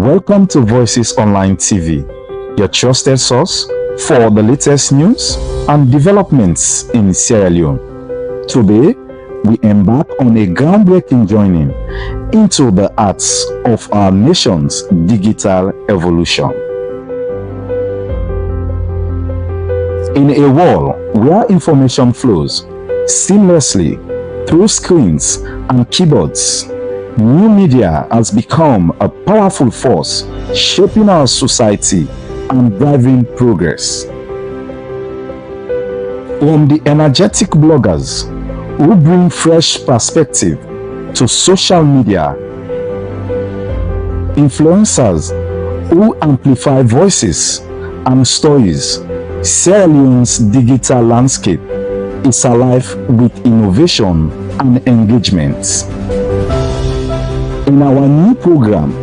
Welcome to Voices Online TV, your trusted source for the latest news and developments in Sierra Leone. Today, we embark on a groundbreaking journey into the arts of our nation's digital evolution. In a world where information flows seamlessly through screens and keyboards, new media has become a powerful force shaping our society and driving progress. From the energetic bloggers who bring fresh perspective to social media, influencers who amplify voices and stories, Sierra Leone's digital landscape is alive with innovation and engagement. In our new program,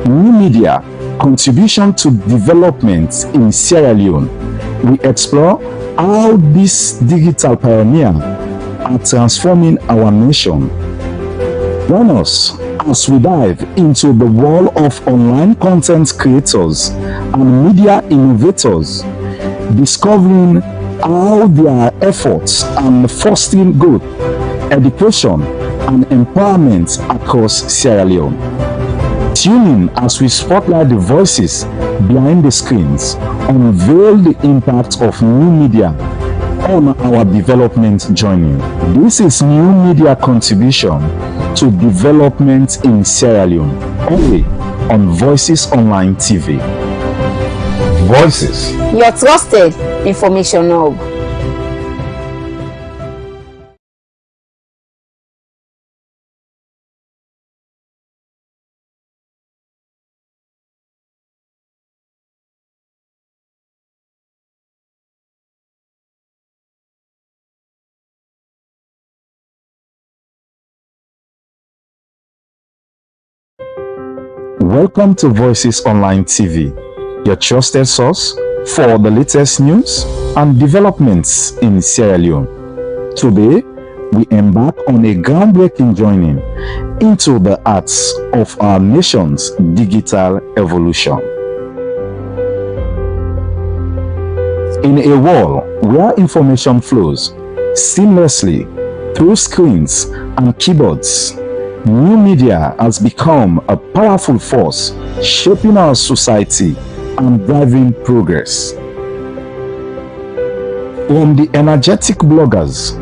New Media: Contribution to Development in Sierra Leone, we explore how these digital pioneers are transforming our nation. Join us as we dive into the world of online content creators and media innovators, discovering how their efforts are fostering growth, education, and empowerment across Sierra Leone. Tune in as we spotlight the voices behind the screens, unveil the impact of new media on our development journey. This is New Media: Contribution to Development in Sierra Leone, only on Voices Online TV. Voices, your trusted information hub. Welcome to Voices Online TV, your trusted source for the latest news and developments in Sierra Leone. Today, we embark on a groundbreaking journey into the arts of our nation's digital evolution. In a world where information flows seamlessly through screens and keyboards, new media has become a powerful force shaping our society and driving progress. From the energetic bloggers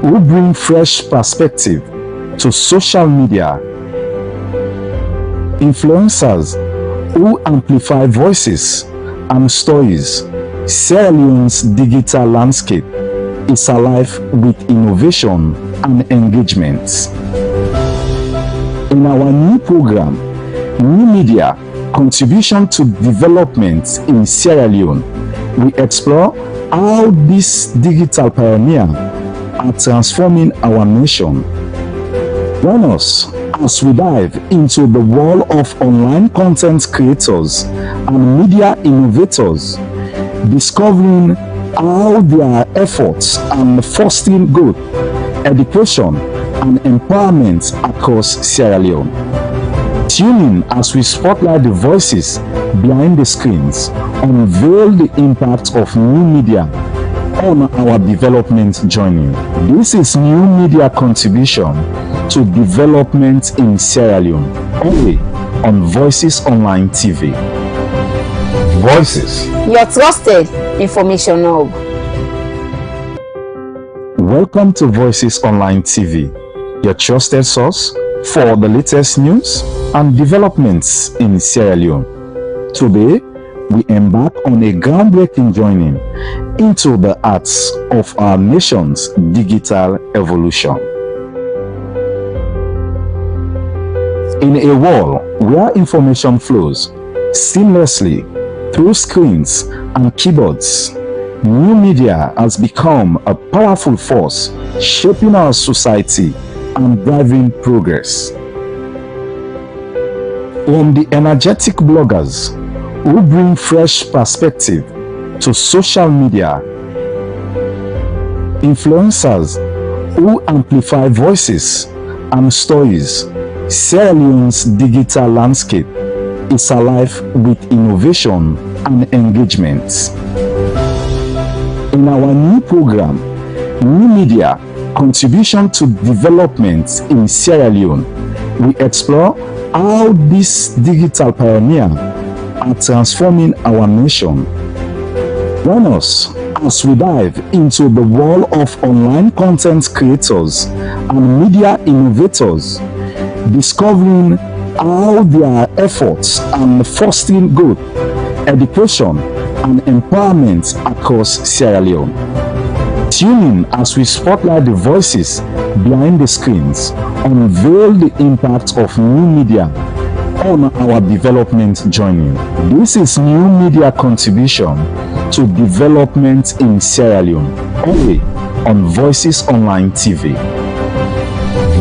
who bring fresh perspective to social media, influencers who amplify voices and stories, Sierra Leone's digital landscape is alive with innovation and engagement. In our new program, New Media: Contribution to Development in Sierra Leone, we explore how these digital pioneers are transforming our nation. Join us as we dive into the world of online content creators and media innovators, discovering how their efforts are fostering growth, education, and empowerment across Sierra Leone. Tune in as we spotlight the voices behind the screens, unveil the impact of new media on our development journey. This is New Media: Contribution to Development in Sierra Leone, only on Voices Online TV. Voices, your trusted information hub. Welcome to Voices Online TV, your trusted source for the latest news and developments in Sierra Leone. Today, we embark on a groundbreaking journey into the arts of our nation's digital evolution. In a world where information flows seamlessly through screens and keyboards, new media has become a powerful force shaping our society and driving progress. From the energetic bloggers who bring fresh perspective to social media, influencers who amplify voices and stories, Sierra Leone's digital landscape is alive with innovation and engagement. In our new program, New Media Contribution to Development in Sierra Leone, we explore how these digital pioneers are transforming our nation. Join us as we dive into the world of online content creators and media innovators, discovering how their efforts are fostering growth, education, and empowerment across Sierra Leone. Tune in as we spotlight the voices behind the screens, unveil the impact of new media on our development journey. This is New Media Contribution to Development in Sierra Leone, only on Voices Online TV.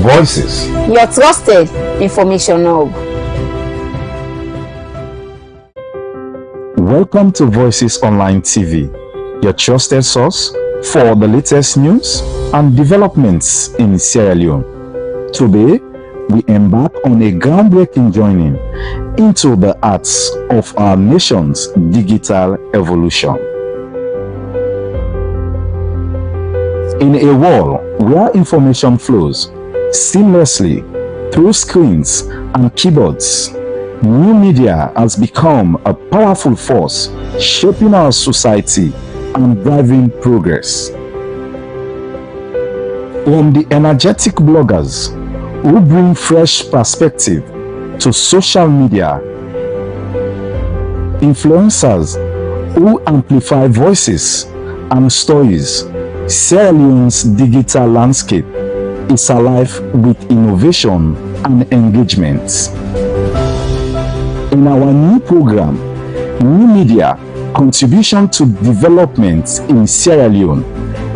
Voices, Your trusted information hub. welcome to Voices Online TV, your trusted source for the latest news and developments in Sierra Leone. Today, we embark on a groundbreaking journey into the arts of our nation's digital evolution. In a world where information flows seamlessly through screens and keyboards, new media has become a powerful force shaping our society and driving progress. From the energetic bloggers who bring fresh perspective to social media, influencers who amplify voices and stories, Sierra Leone's digital landscape is alive with innovation and engagement. In our new program, New Media Contribution to Development in Sierra Leone,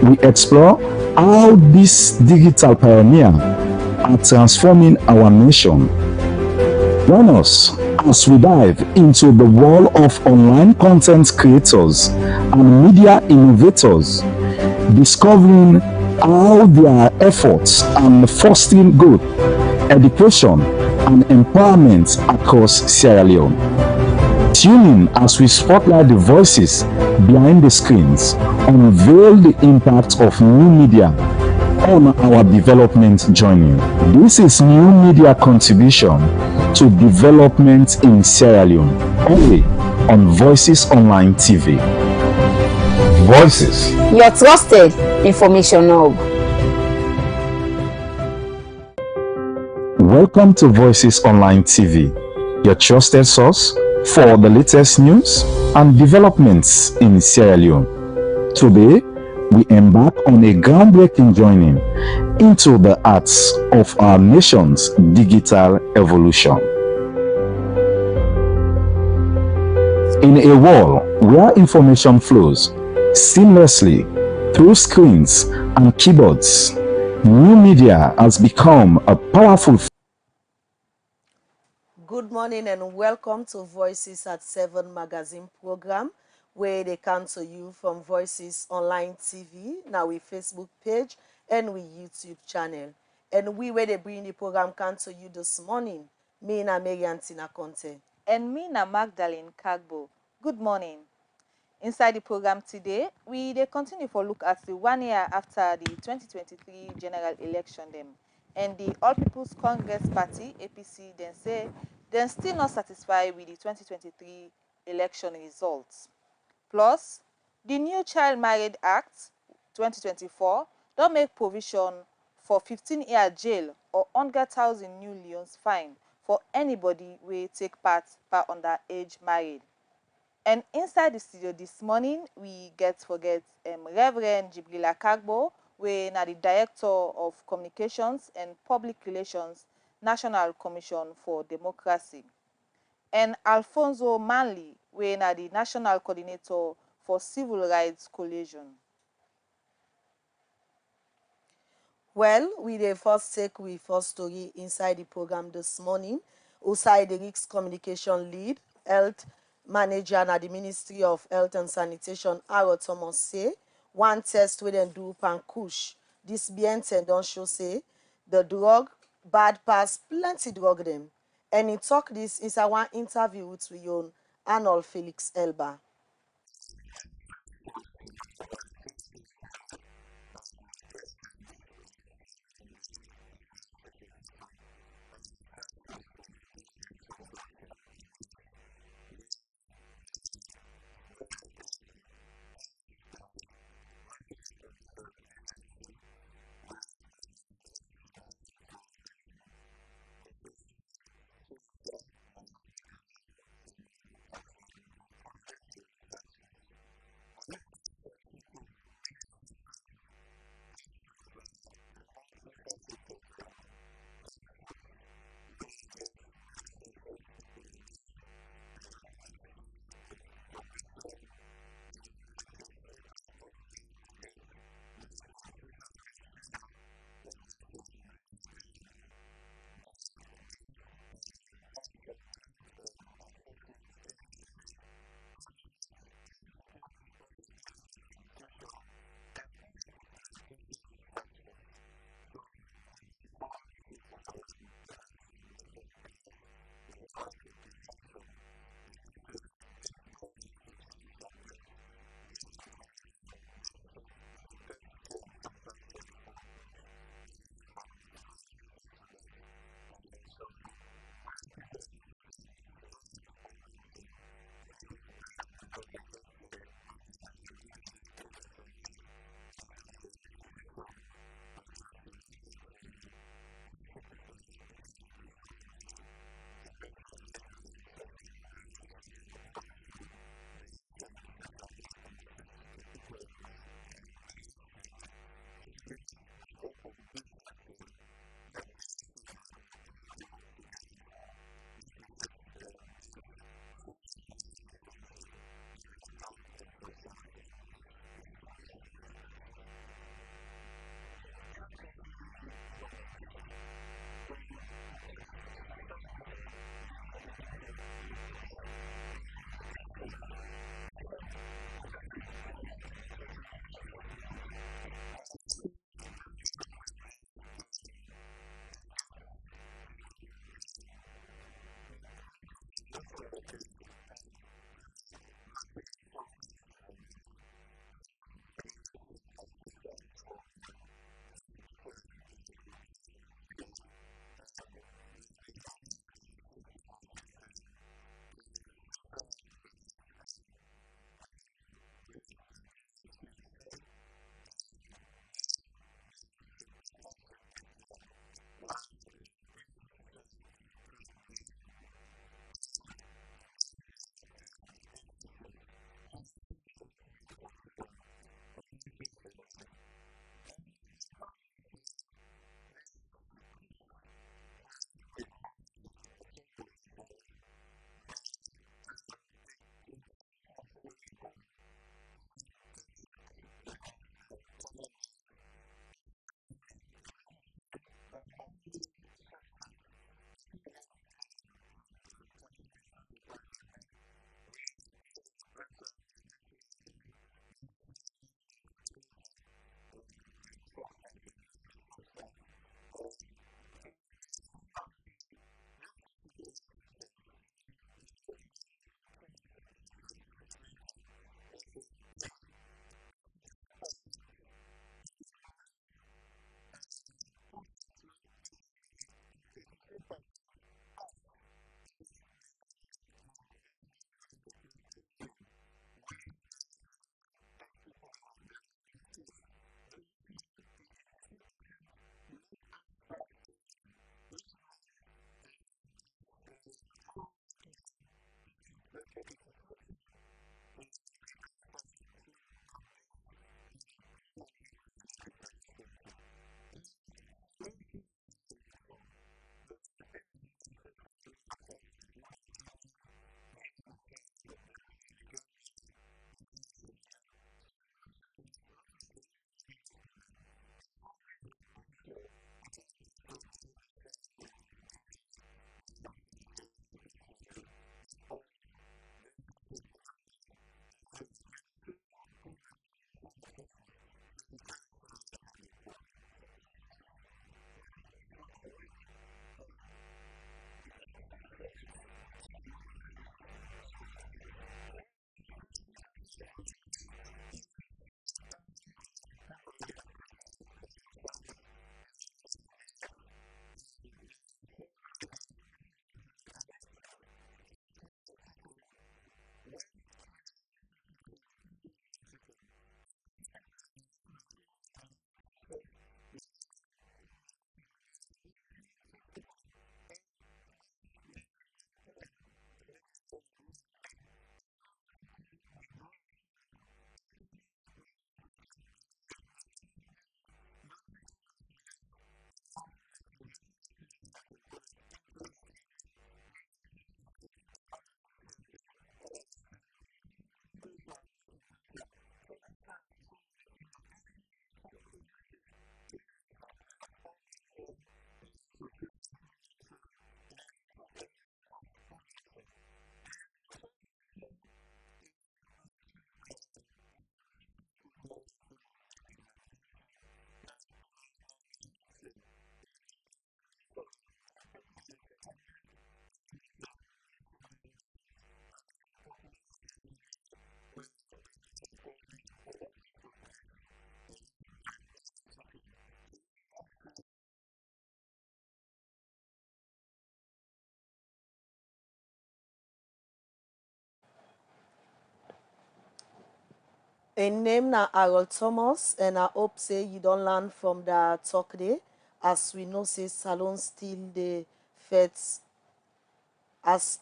we explore how these digital pioneers are transforming our nation. Join us as we dive into the world of online content creators and media innovators, discovering how their efforts are fostering growth, education, and empowerment across Sierra Leone. Tune in as we spotlight the voices behind the screens, unveil the impact of new media on our development journey. This is New Media Contribution to Development in Sierra Leone, only on Voices Online TV. Voices, Your trusted information hub. welcome to Voices Online TV, your trusted source for the latest news and developments in Sierra Leone. Today, we embark on a groundbreaking journey into the arts of our nation's digital evolution. In a world where information flows seamlessly through screens and keyboards, new media has become a powerful. Good morning and welcome to Voices at 7 magazine program, where they come to you from Voices Online TV, now with Facebook page and with YouTube channel. And we where they bring the program come to you this morning, me na Marian Tina Conte. And me na Magdalene Kagbo. Good morning. Inside the program today, we dey continue for look at the 1 year after the 2023 general election them. And the All People's Congress Party, APC, then say they're still not satisfied with the 2023 election results. Plus, the new Child Marriage Act 2024 don't make provision for 15-year jail or 100,000 new leons fine for anybody who take part underage married. And inside the studio this morning, we forget Reverend Jibrila Kagbo, where na the Director of Communications and Public Relations, National Commission for Democracy. And Alfonso Manley, where na the National Coordinator for Civil Rights Coalition. Well, we the first take we first story inside the program this morning. Outside the Rick's Communication Lead, Health Manager at the Ministry of Health and Sanitation, Aro Thomas say, one test we then do Pankush. This BNT don't show say the drug bad pass plenty drug them. And he talked this inside one interview with we own Arnold Felix Elba. In name na Harold Thomas, and I hope say you don't learn from the talk day, as we know say salon still the fet as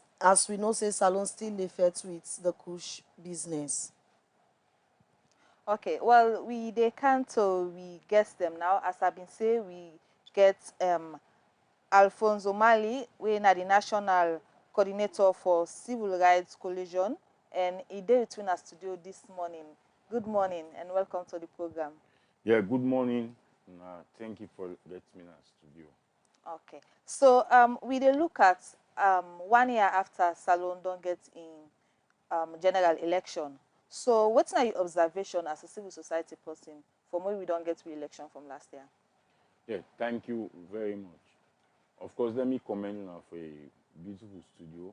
we know say salon still the fet with the kush business. Okay, well, they can't, so we guess them now. As I've been saying, we get Alfonso Mali, we are the National Coordinator for Civil Rights Coalition, and he did between our studio this morning. Good morning and welcome to the program. Yeah, good morning. Thank you for letting me in our studio. Okay, so we dey look at 1 year after Salon don't get in general election. So what's your observation as a civil society person from where we don't get re-election from last year? Yeah, thank you very much. Of course, let me commend now for a beautiful studio.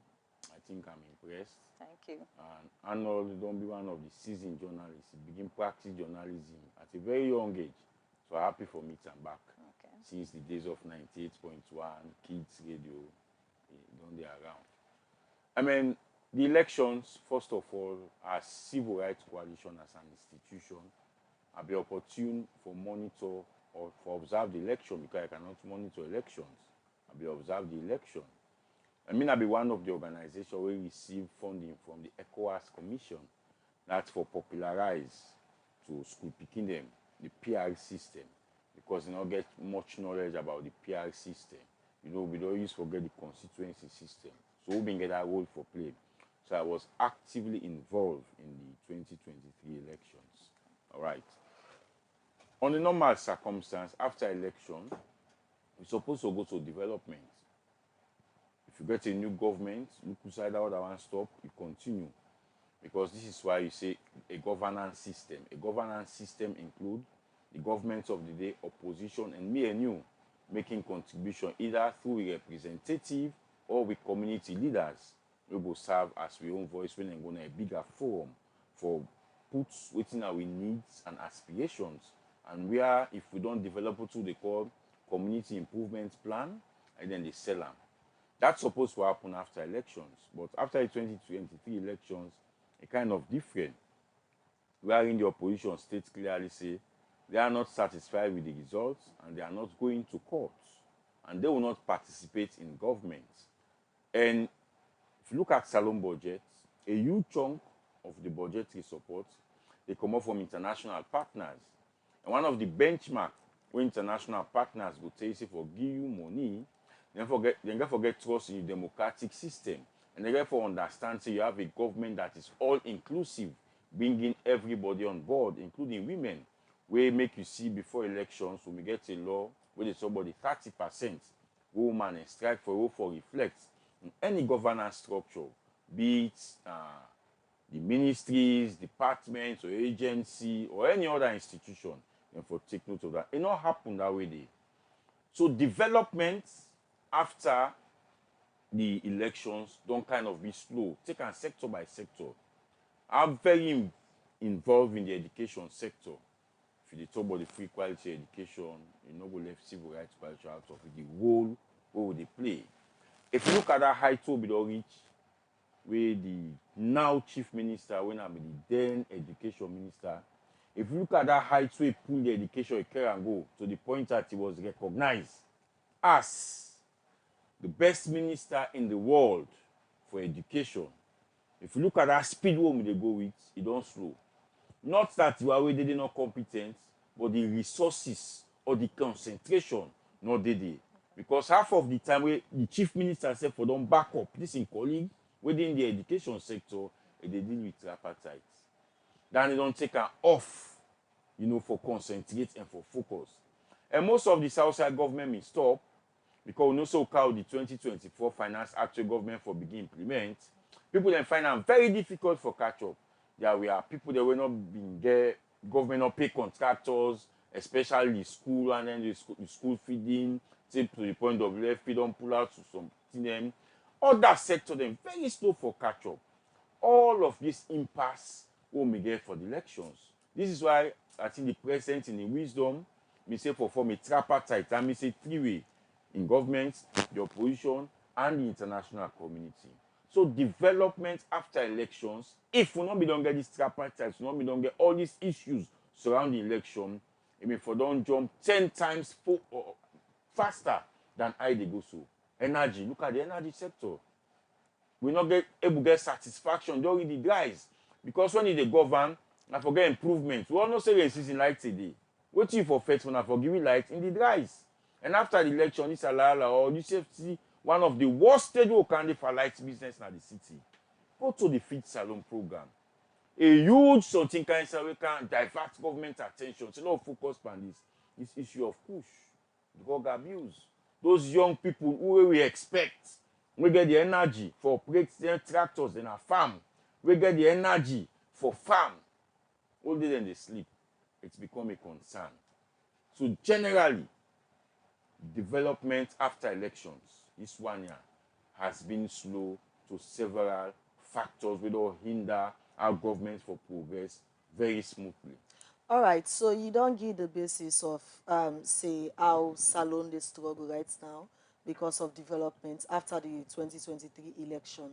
I think I'm impressed. Thank you. And Arnold don't be one of the seasoned journalists. He began practice journalism at a very young age. So happy for me to back. Okay. Since the days of 98.1, Kids Radio, don't they around. I mean, the elections, first of all, as Civil Rights Coalition as an institution, I'll be opportune for monitor or for observe the election because I cannot monitor elections. I'll be observe the election. I mean, I'll be one of the organizations where we receive funding from the ECOWAS Commission. That's for popularize to school picking them, the PR system, because you don't get much knowledge about the PR system. You know, we don't use forget the constituency system. So we been get that role for play. So I was actively involved in the 2023 elections. All right. On the normal circumstance, after election, we're supposed to go to development. If you get a new government, look inside out that one stop, you continue. Because this is why you say a governance system. A governance system includes the government of the day, opposition, and me and you making contribution either through a representative or with community leaders. We will serve as we own voice when and go to a bigger forum for puts within our needs and aspirations. And where if we don't develop what they call community improvement plan, and then they sell them. That's supposed to happen after elections. But after the 2023 elections, it kind of different. Wherein the opposition states clearly say they are not satisfied with the results and they are not going to court. And they will not participate in government. And if you look at Salon budget, a huge chunk of the budgetary support, they come up from international partners. And one of the benchmarks where international partners will tell you for give you money, then forget trust in the democratic system. And they therefore understand so you have a government that is all inclusive, bringing everybody on board, including women. We make you see before elections when we get a law where there's somebody 30% woman and strike for vote for reflects in any governance structure, be it the ministries, departments, or agency, or any other institution, and for take note of that. It not happen that way there. So development after the elections don't kind of be slow. Take on sector by sector. I'm very involved in the education sector. If you talk about the free quality education, you know, we left civil rights culture out of it. The role where they play. If you look at that high to be reach, where the now chief minister, when I'm the then education minister, if you look at that height where he pulled the education, he carry and go to the point that he was recognized as the best minister in the world for education. If you look at that speed where they go with, it don't slow. Not that you are already not competent, but the resources or the concentration not there. Because half of the time where the chief minister said for them back up this in colleague within the education sector, they deal with tripartite. Then they don't take her off, you know, for concentrate and for focus. And most of the Southside government may stop because we know so how the 2024 Finance Actual Government for begin implement. People then find it very difficult for catch up. There we are people that will not being there, government not pay contractors, especially school and then the school feeding, take to the point of left feed don't pull out to something them. Other sector them very slow for catch up. All of this impasse will be get for the elections. This is why I think the president in the wisdom may say perform a tripartite, and may say three-way in government, the opposition, and the international community. So development after elections, if we not be don't get this tripartite, we not be don't get all these issues surrounding election, I mean for don't jump 10 times faster than I they go so. Energy, look at the energy sector. We not get able to get satisfaction during the dries. Because when they govern, I forget improvement. We all know say racism light today. What you for first when I forgive you light in the dries. And after the election, this alala or you see one of the worst stage we can do for light business in the city. Go to the Fit Salon program. A huge something kind of we can divert government attention. So no focus on this issue of push, drug abuse. Those young people who we expect, we get the energy for operating tractors in a farm. We get the energy for farm. All day then they sleep. It's become a concern. So generally, development after elections, this 1 year, has been slow to several factors which will hinder our government for progress very smoothly. All right, so you don't give the basis of, say, how Salon they struggle right now because of development after the 2023 election.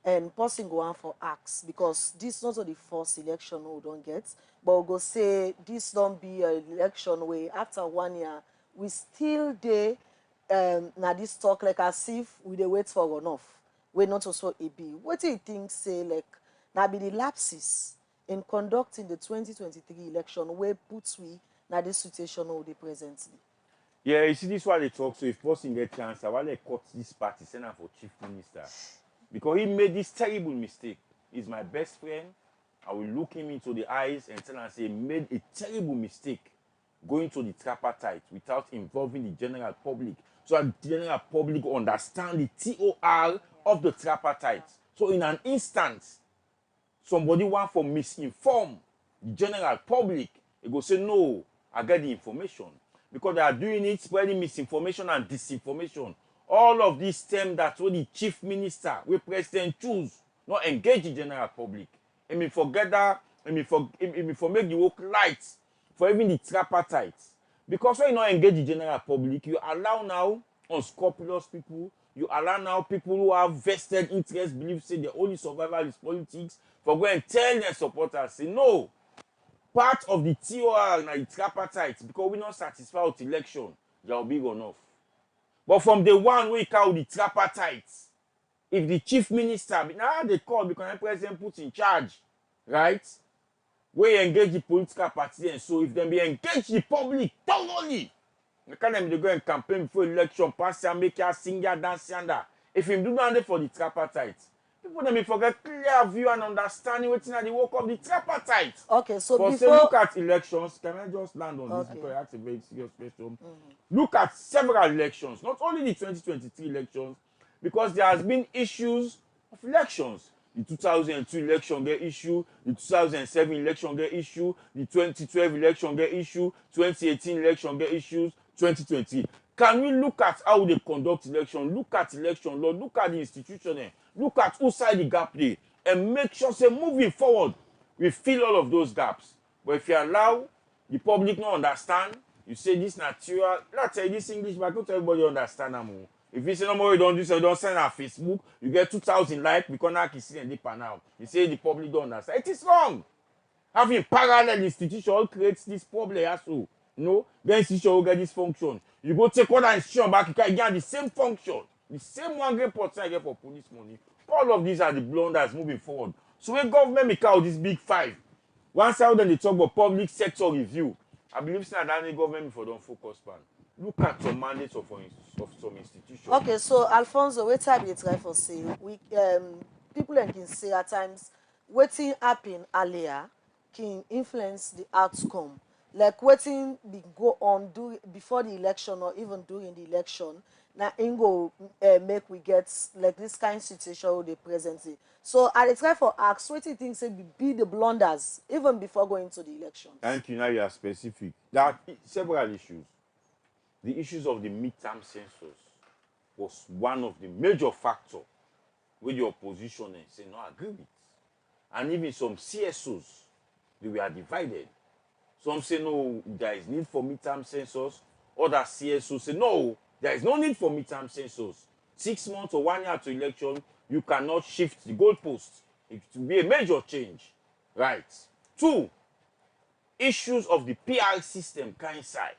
And person go on for acts because this not the first election we don't get, but we'll go say this don't be an election where after 1 year, we still dey now this talk like as if we dey wait for runoff. We're not also a B. What do you think say like now be the lapses in conducting the 2023 election where puts we now this situation all the presently? Yeah, you see this why they talk. So if person get chance, I want to cut this party, send him for chief minister. Because he made this terrible mistake. He's my best friend. I will look him into the eyes and tell him, say, he made a terrible mistake going to the tripartite without involving the general public. So that the general public understand the TOR of the tripartite. So in an instance, somebody want to misinform the general public, they go say, no, I get the information. Because they are doing it, spreading misinformation and disinformation. All of these stem that what the chief minister, we president choose, not engage the general public. And me forget that, and me for make the work light for even the tripartite. Because when you not engage the general public, you allow now unscrupulous people, you allow now people who have vested interest, believe say the only survival is politics, for go and tell their supporters, say no. Part of the TOR and the tripartite, because we not satisfied with election, they will be enough. But from the one we call the tripartite, if the chief minister, now they call because the president put in charge, right? We engage the political party, and so if they be engage the public thoroughly, they can them they go and campaign before election, pass and make a singer, dance, and that. If him do not for the tripartite, people them may forget clear view and understanding what's in the work of the tripartite. Okay, so For before say, look at elections. Can I just land on this because I asked a very serious question? Look at several elections, not only the 2023 elections, because there has been issues of elections. The 2002 election get issue, the 2007 election get issue, the 2012 election get issue, 2018 election get issues, 2020. Can we look at how they conduct election? Look at election law, look at the institution, look at who side the gap there, and make sure, say, moving forward, we fill all of those gaps. But if you allow the public not understand, you say this natural, let's say this English, but not everybody understand them. If you say no more, you don't do so, you don't send on Facebook, you get 2,000 likes because now you see and now. You say the public don't understand. It is wrong. Having parallel institution creates this problem also. No, the institution will get this function. You go take one institution back, you can get the same function, the same 100% get for police money. All of these are the blunders moving forward. So when government make out this big five, once out then they talk about public sector review, I believe that any government before don't focus on. Look at some mandates of some institutions. okay, so Alfonso, what time you try for say we people can say at times waiting happen earlier can influence the outcome. Like waiting be go on before the election or even during the election. Now Ingo make we get like this kind of situation they presently. So I try for ask what do you think say be the blunders even before going to the election? Thank you. Now you are specific. There are several issues. The issues of the midterm census was one of the major factors where the opposition say no agree with. And even some CSOs, they were divided. Some say no, there is need for midterm census. Other CSOs say no, there is no need for midterm census. 6 months or 1 year to election, you cannot shift the goalpost. It will be a major change. Right. 2, issues of the PR system coincide.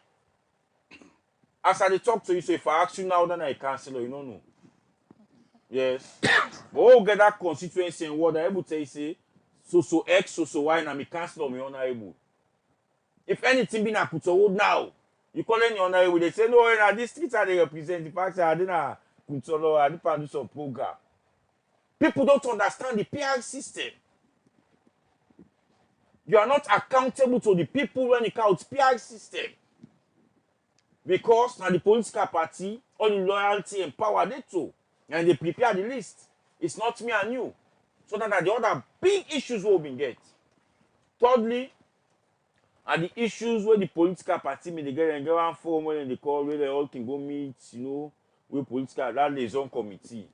As I dey talk to you, so if I ask you now, then I cancel, you don't know. Yes. But all get that constituency and what I able to tell you say, so X, so Y, and me cancel me honorable. If anything be na Kutowo now, you call any honorable, they say, no, na this street are they represent the fact that I didn't Kutowo, I didn't do some program. People don't understand the PR system. You are not accountable to the people when it counts PR system. Because now the political party, all the loyalty and power they too. And they prepare the list. It's not me and you. So that are the other big issues we'll be get. Thirdly, are the issues where the political party may they get and get one forum when they call where they all can go meet, you know, with political that liaison committee.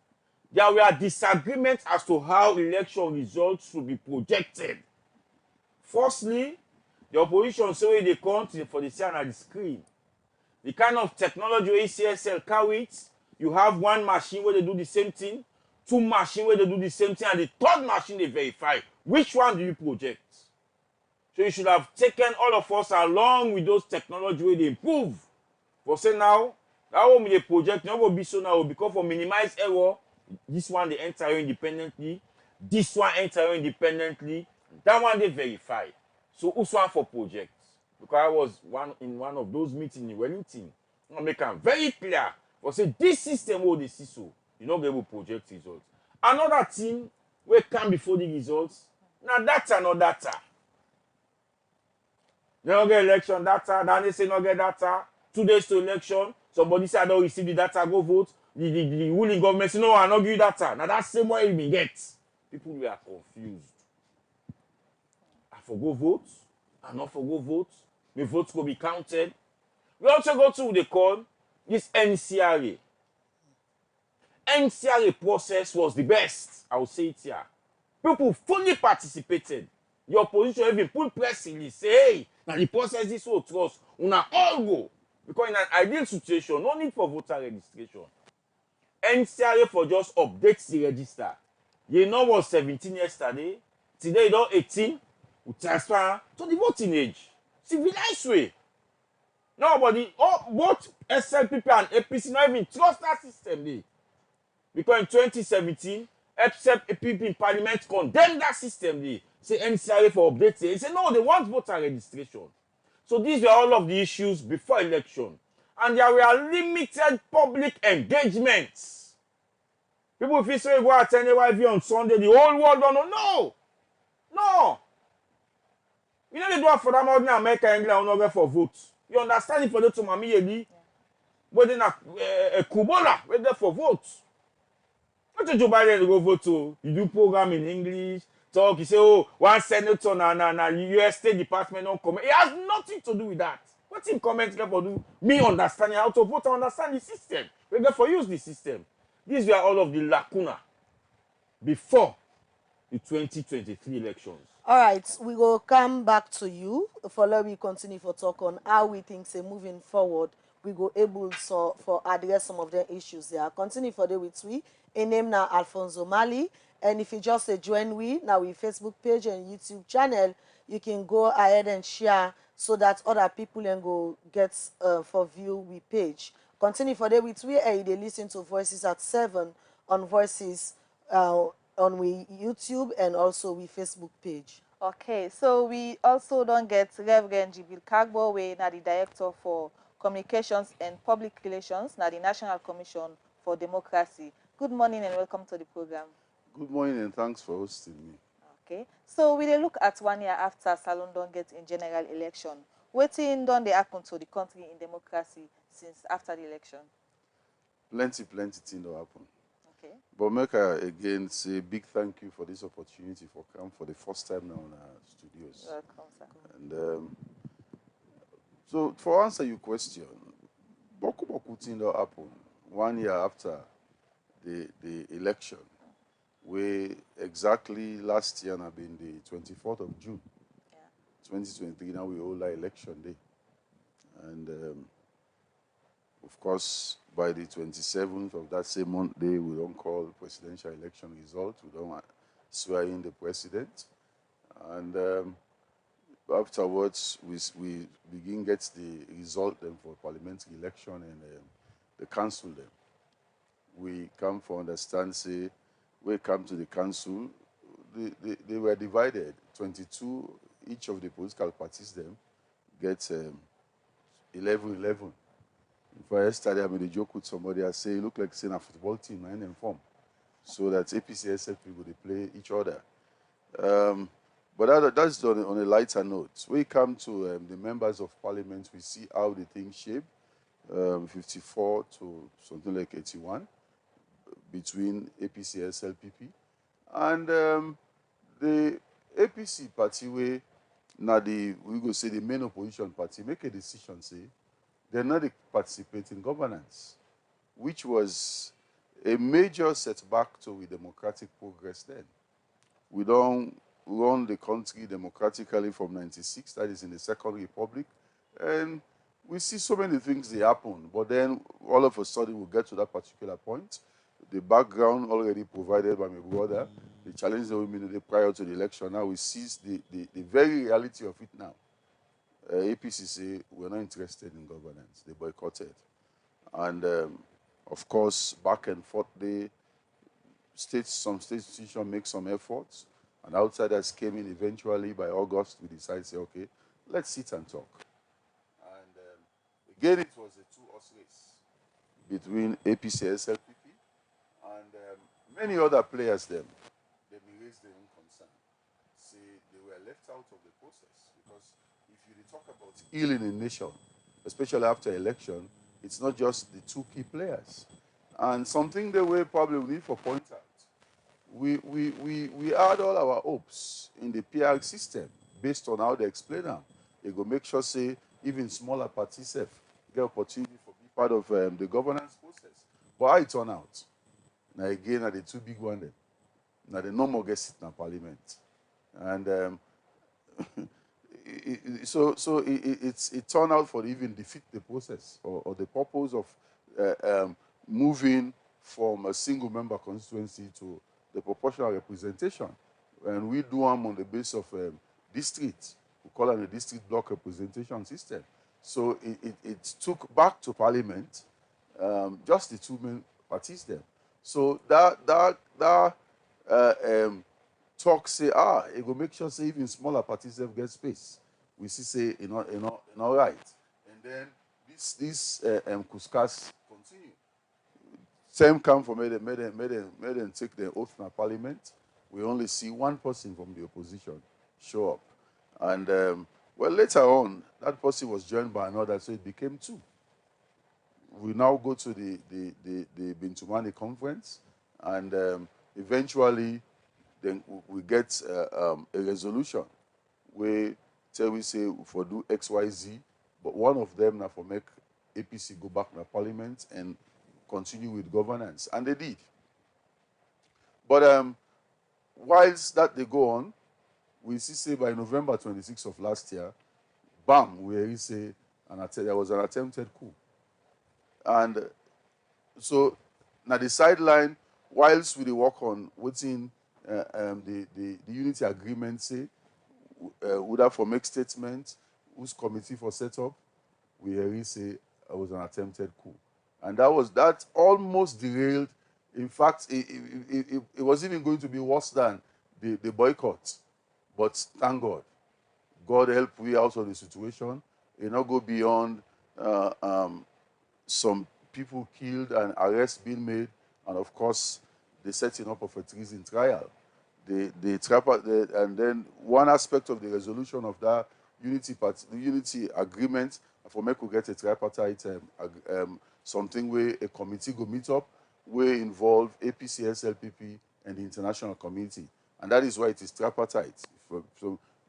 There were disagreements as to how election results should be projected. Firstly, the opposition say they come for the sign at the screen. The kind of technology where CSL carry it, you have one machine where they do the same thing, 2 machines where they do the same thing, and the 3rd machine they verify. Which one do you project? So you should have taken all of us along with those technology where they improve. For say now, that one with the project, not will be so now, because for minimize error, this one they enter independently, this one enter independently, that one they verify. So who's one for project? Because I was in one of those meetings in Wellington. I make them very clear. For say this system will they see so, you not be able to project results. Another thing will come before the results. Now data, no data. They don't get election data, then they say not get data. 2 days to election, somebody say I don't receive the data, go vote. The ruling government say no, I not give you data. Now that's the same way you get. People were confused. I forgo vote, I not forgo vote. The votes will be counted. We also go to what they call this NCRA. NCRA process was the best. I will say it here. People fully participated. The opposition even put press release. Say, hey, now the process is so trust. Una all go. Because in an ideal situation, no need for voter registration. NCRA for just update the register. You know what 17 yesterday. Today, you know 18. We transfer to the voting age. Civilized way. Nobody, both SLPP and APC not even trust that system. They. Because in 2017, except APP in Parliament condemned that system. They say NCRA for updates. They say no, they want voter registration. So these were all of the issues before election. And there were limited public engagements. People feel say go attend AYV on Sunday, the whole world don't know. No! No! You know they do it for them out in America, England, or not for votes. You understand it for them to Mami Yedi? But then a Kubola, we're there for votes. What did Joe Biden go vote to? You do program in English, talk, you say, oh, one senator, na US State Department don't comment. It has nothing to do with that. What's in comment for do? Me understanding how to vote, I understand the system. We're there for use the system. These were all of the lacuna before the 2023 elections. All right, we will come back to you. For we continue for talk on how we think say moving forward we go able to for address some of the issues there. Continue for the with we. A name now Alfonso Mali, and if you just join we now we Facebook page and YouTube channel, you can go ahead and share so that other people can go get for view we page. Continue for the with we and they listen to Voices at 7 on Voices on we YouTube and also we Facebook page. Okay, so we also don't get Reverend Jibril Kagbo, we na the Director for Communications and Public Relations, na the National Commission for Democracy. Good morning and welcome to the program. Good morning and thanks for hosting me. Okay, so we dey look at 1 year after Salon don't get in general election. Wetin don dey happen to the country in democracy since after the election? Plenty things will happen. Okay. But make I again say a big thank you for this opportunity for come for the first time now in our studios. Welcome, sir. And so for answer your question, boku things will happen 1 year after the election, where exactly last year have been the 24th of June, 2023. Now we hold our election day, and Of course, by the 27th of that same month day, we don't call presidential election result. We don't swear in the president. And afterwards, we begin get the result then for parliamentary election and the council then. We come for understand, say, we come to the council, they were divided. 22, each of the political parties then gets 11-11. If I yesterday I made a joke with somebody, I say, look like saying a football team in them form. So that APC, SLP will play each other. But that's on a lighter note. We come to the members of parliament, we see how the thing shape, 54 to something like 81 between APC and SLPP. And the APC party, we go say the main opposition party, make a decision, say, they're not participating in governance, which was a major setback to the democratic progress then. We don't run the country democratically from 96, that is in the Second Republic, and we see so many things they happen, but then all of a sudden we'll get to that particular point. The background already provided by my brother, the challenge that we made prior to the election, now we see the very reality of it now. APC say we're not interested in governance. They boycotted. And of course, back and forth, some state institutions make some efforts. And outsiders came in eventually. By August, we decided to say, okay, let's sit and talk. And again, it was a two-horse race between APC and SLPP. And many other players, they raised their own concern. Say they were left out of the process. Because if you talk about healing a nation, especially after election, it's not just the two key players. And something that we probably need to point out, we had all our hopes in the PR system based on how they explain them. They go make sure, say, even smaller parties get opportunity for be part of the governance process. But how it turn out? Now again, are the two big ones then. Now they no more get sit in parliament. And it turned out for even defeat the process or the purpose of moving from a single member constituency to the proportional representation. And we do them on the basis of district. We call it a district block representation system. So it took back to parliament just the two main parties there. So that talk say, it will make sure say even smaller parties have get space. We see say in all right. And then this Kuskas continue. Same come for made them take their oath in parliament. We only see one person from the opposition show up. And well, later on, that person was joined by another, so it became two. We now go to the Bintumani conference, and eventually then we get a resolution where we say for do XYZ, but one of them now for make APC go back to parliament and continue with governance, and they did. But whilst that they go on, we see say by November 26th of last year, bam, we say there was an attempted coup. And so now the sideline, whilst we work on within the unity agreement, say, would have for make statement, whose committee for set up, we say it was an attempted coup. And that almost derailed. In fact, it was even going to be worse than the boycott. But thank God. God help we out of the situation. It not go beyond some people killed and arrests being made, and of course, the setting up of a treason trial. And then one aspect of the resolution of that unity agreement, for me, could get a tripartite something where a committee go meet up, where involve APC, SLPP, and the international community. And that is why it is tripartite.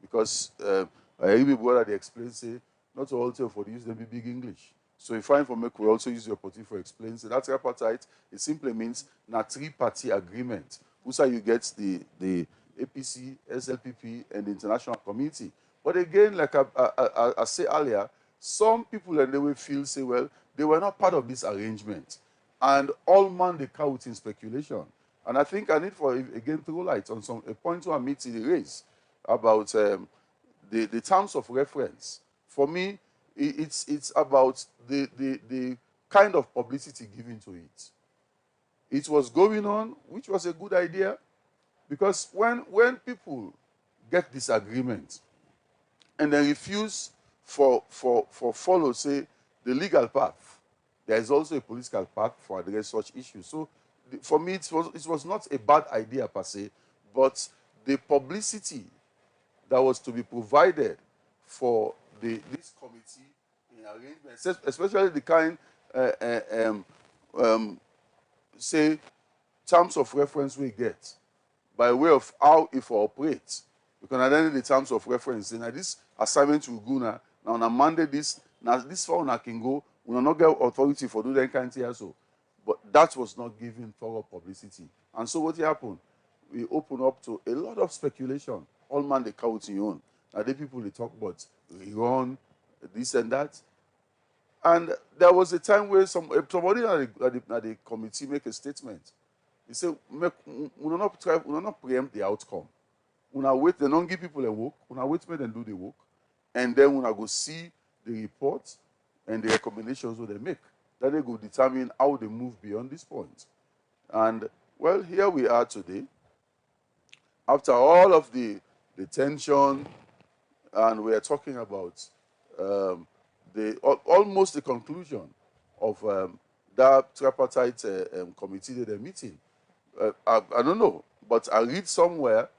Because I hear brother they explain, say, not all for use them big English. So if I for make we also use the opportunity for explain. So that tripartite, it simply means na three-party agreement. Also you get the APC, SLPP, and the international community. But again, like I said earlier, some people and they will feel say, well, they were not part of this arrangement. And all man they count in speculation. And I think I need for, again, throw light on a point where Mitzi raised about the terms of reference. For me, it's about the kind of publicity given to it. It was going on, which was a good idea, because when people get disagreement and they refuse for follow, say, the legal path, there is also a political path for address such issues. So for me, it was not a bad idea per se, but the publicity that was to be provided for this committee in arrangement, especially the kind, say, terms of reference we get by way of how it operates. You can identify the terms of reference. Now, this assignment will go now on a Monday, now this phone I can go, we will not get authority for do that kind of thing. So, but that was not given thorough publicity. And so what happened? We open up to a lot of speculation. All man they count in own. Now the people they talk about rerun, this and that. And there was a time where somebody at the committee make a statement. He said, we will not preempt the outcome. We will wait, they don't give people a work, we will wait for them do the work, and then we will go see the report and the recommendations that they make. Then they go determine how they move beyond this point. And, well, here we are today. After all of the tension, and we are talking about almost the conclusion of that tripartite committee that they're meeting. I don't know, but I read somewhere,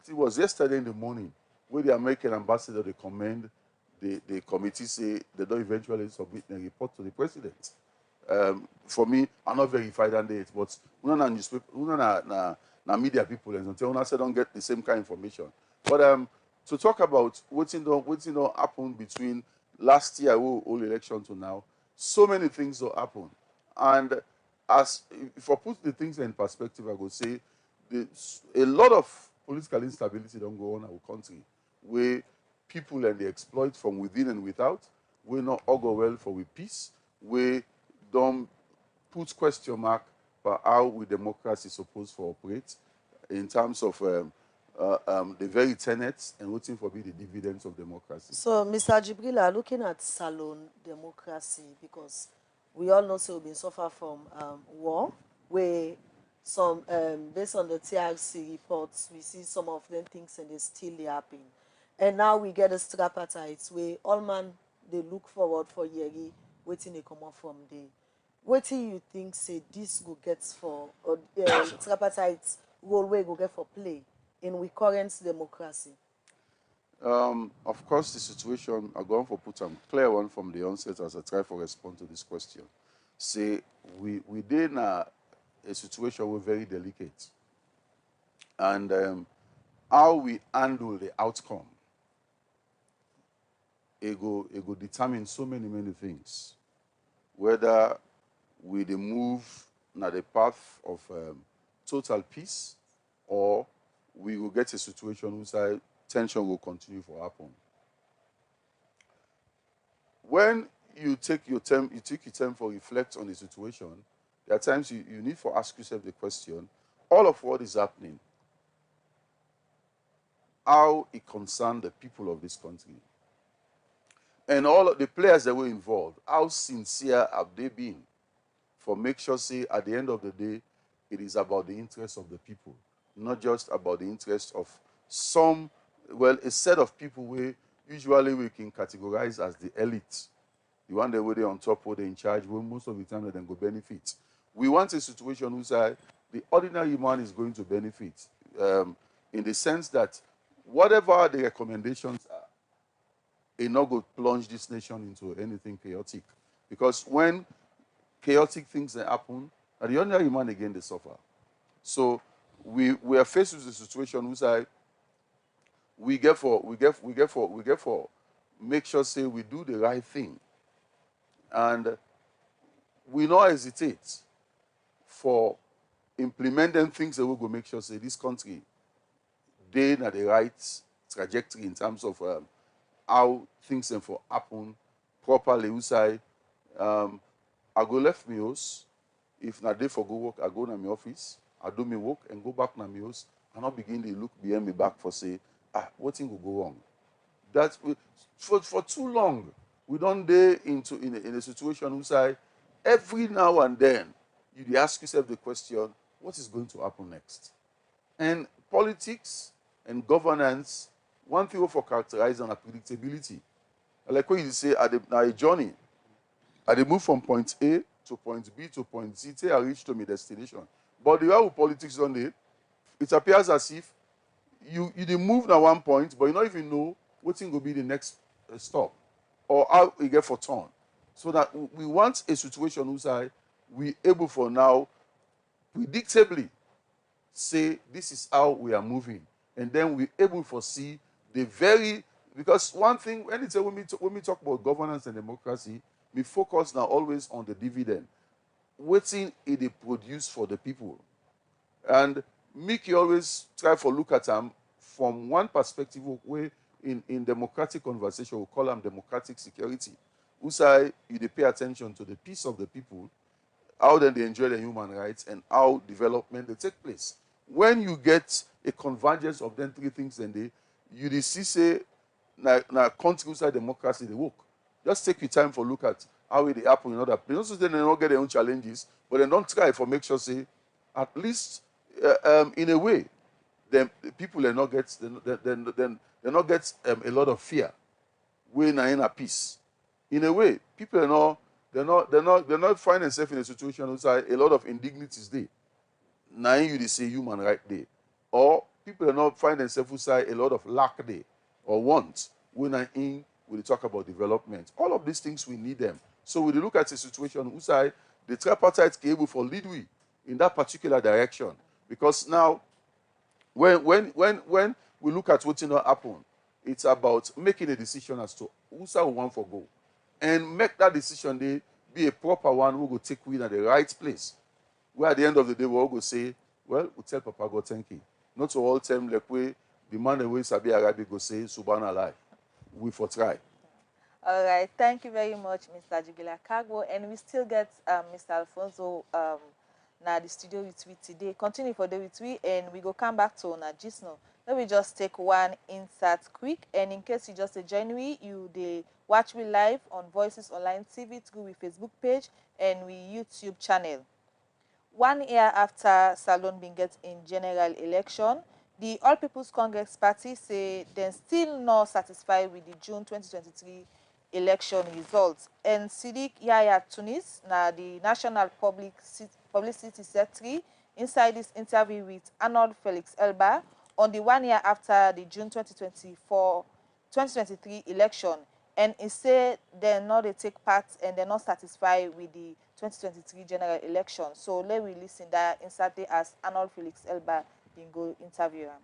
it was yesterday in the morning, where the American ambassador, they commend the committee, say they don't eventually submit a report to the president. For me, I'm not verified on it, but we don't newspaper, we don't media people, and until I say don't get the same kind of information. But to talk about what's happened between last year, whole election to now, so many things will happen. And as if I put the things in perspective, I would say a lot of political instability don't go on in our country, where people and they exploit from within and without, we not all go well for with peace, we don't put question mark for how we democracy is supposed to operate in terms of the very tenets and waiting for be the dividends of democracy. So, Mr. Jibrila, looking at Salon democracy, because we all know so we've been suffer from war, where some, based on the TRC reports, we see some of them things and they still happen. And now we get a tripartite where all man, they look forward for Yeri, waiting they come up from there. What do you think, say, this go get for, or tripartite role where go get for play in we current democracy? Of course, the situation, I'm going to put a clear one from the onset as I try to respond to this question. Say, we did a situation we're very delicate. And how we handle the outcome, it go determine so many things. Whether we move na the path of total peace, or we will get a situation where tension will continue to happen. When you take your time, for reflect on the situation, there are times you need to ask yourself the question, all of what is happening, how it concerns the people of this country. And all of the players that were involved, how sincere have they been for make sure, say, at the end of the day, it is about the interests of the people, not just about the interests of some, well, a set of people where usually we can categorize as the elite. The one that were on top or they in charge, where most of the time they then go benefit. We want a situation where the ordinary man is going to benefit, in the sense that whatever the recommendations are, it not go plunge this nation into anything chaotic. Because when chaotic things happen, the ordinary man again they suffer. So we are faced with a situation where we get for make sure, say, we do the right thing. And we not hesitate for implementing things that will go make sure, say, this country, they at the right trajectory in terms of how things for happen properly. I go left my house. If na day for go work, I go to my office, I do my work and go back to my house, and I begin to look behind me back for say, what thing will go wrong? That for too long, we don't dey in a situation who say every now and then you dey ask yourself the question, what is going to happen next? And politics and governance, one thing we for characterize on predictability. Like what you say, na a journey. I dey move from point A to point B to point Z till I reach to my destination. But the way with politics on it, it appears as if you dey move na one point, but you don't even know wetin go be the next stop or how you get for turn. So that we want a situation where we able for now predictably say this is how we are moving, and then we able to see the very, because one thing anytime when we talk about governance and democracy, we focus now always on the dividend, wetin it dey produce for the people, and make you always try for look at them from one perspective where in democratic conversation we call them democratic security. Who say you dey pay attention to the peace of the people, how then they enjoy their human rights, and how development they take place. When you get a convergence of them three things, then you dey see say na country inside democracy they work. Just take your time for look at how it happen in other places. Not so they don't get their own challenges, but they don't try for make sure say at least in a way the people they not get they not get a lot of fear when are in a peace. In a way, people are not they're not find themselves in a situation where a lot of indignities there. Now you dey say human right there. Or people are not find themselves inside a lot of lack there or want when I in we talk about development. All of these things we need them. So we look at a situation where the tripartite able for lead we in that particular direction. Because now when we look at what not happen, it's about making a decision as to who's we want for go. And make that decision they be a proper one who will take we at the right place. Where at the end of the day, we'll go say, well, we tell Papa God thank you. Not to all time like we the man away Sabi Arabic go say, Subhanallah. We for try. All right, thank you very much, Mr. Jubila Kagbo. And we still get Mr. Alfonso now the studio with we today. Continue for the with we, and we go come back to Ona Gisno. Let me just take one insert quick. And in case you just join me, you they watch me live on Voices Online TV through we Facebook page and we YouTube channel. 1 year after Salon bin get in general election, the All People's Congress Party say they're still not satisfied with the June 2023 election results. And Sidik Yaya Tunis, now the National Publicity Secretary, inside this interview with Arnold Felix Elba on the 1 year after the June 2023 election, and he said they're not they take part and they're not satisfied with the 2023 general election. So let me listen that insert as Arnold Felix Elba bin go interview him.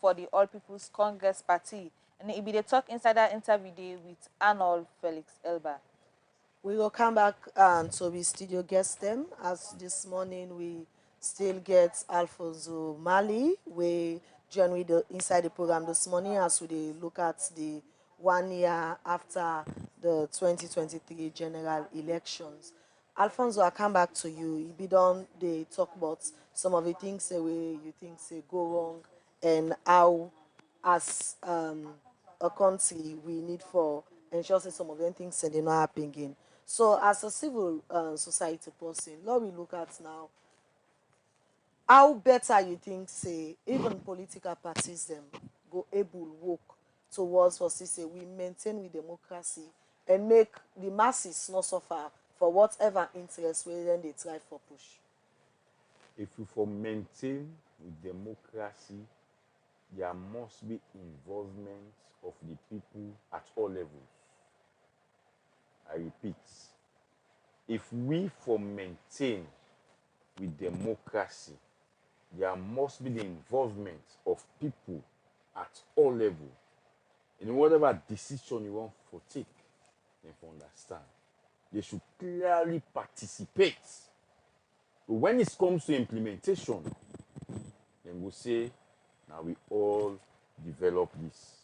For the All People's Congress Party. And it be the talk inside that interview day with Arnold Felix Elba. We will come back to the studio guest them as this morning we still get Alfonso Mali. We join with the inside the program this morning as we look at the 1 year after the 2023 general elections. Alfonso, I come back to you. You be done they talk about some of the things the way you think say go wrong and how as a country we need for ensure say some of them things say they not happen again. So as a civil society person, let we look at now how better you think say even political parties them go able work towards for say we maintain with democracy and make the masses not suffer for whatever interest we then they try for push. If we for maintain with democracy, there must be involvement of the people at all levels. I repeat, if we for maintain with democracy, there must be the involvement of people at all levels in whatever decision you want to take. Then for understand, they should clearly participate. But when it comes to implementation, then we'll say, now we all develop this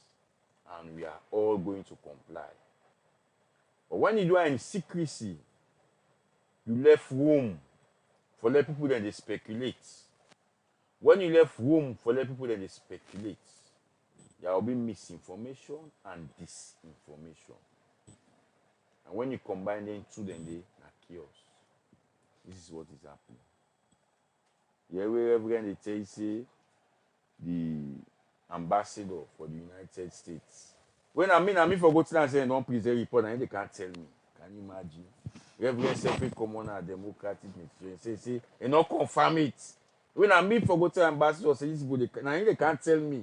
and we are all going to comply. But when you do it in secrecy, you left room for let people then they speculate. When you left room for let people then they speculate, there will be misinformation and disinformation. And when you combine them two, then they are chaos. This is what is happening. Yeah, wherever they tell you, say, the ambassador for the United States. When I mean for go to and say don't present report, and they can't tell me. Can you imagine? Reverend Sefi Common and Democratic Ministry say, and not confirm it. When I mean for go to ambassador, say this people they can't tell me.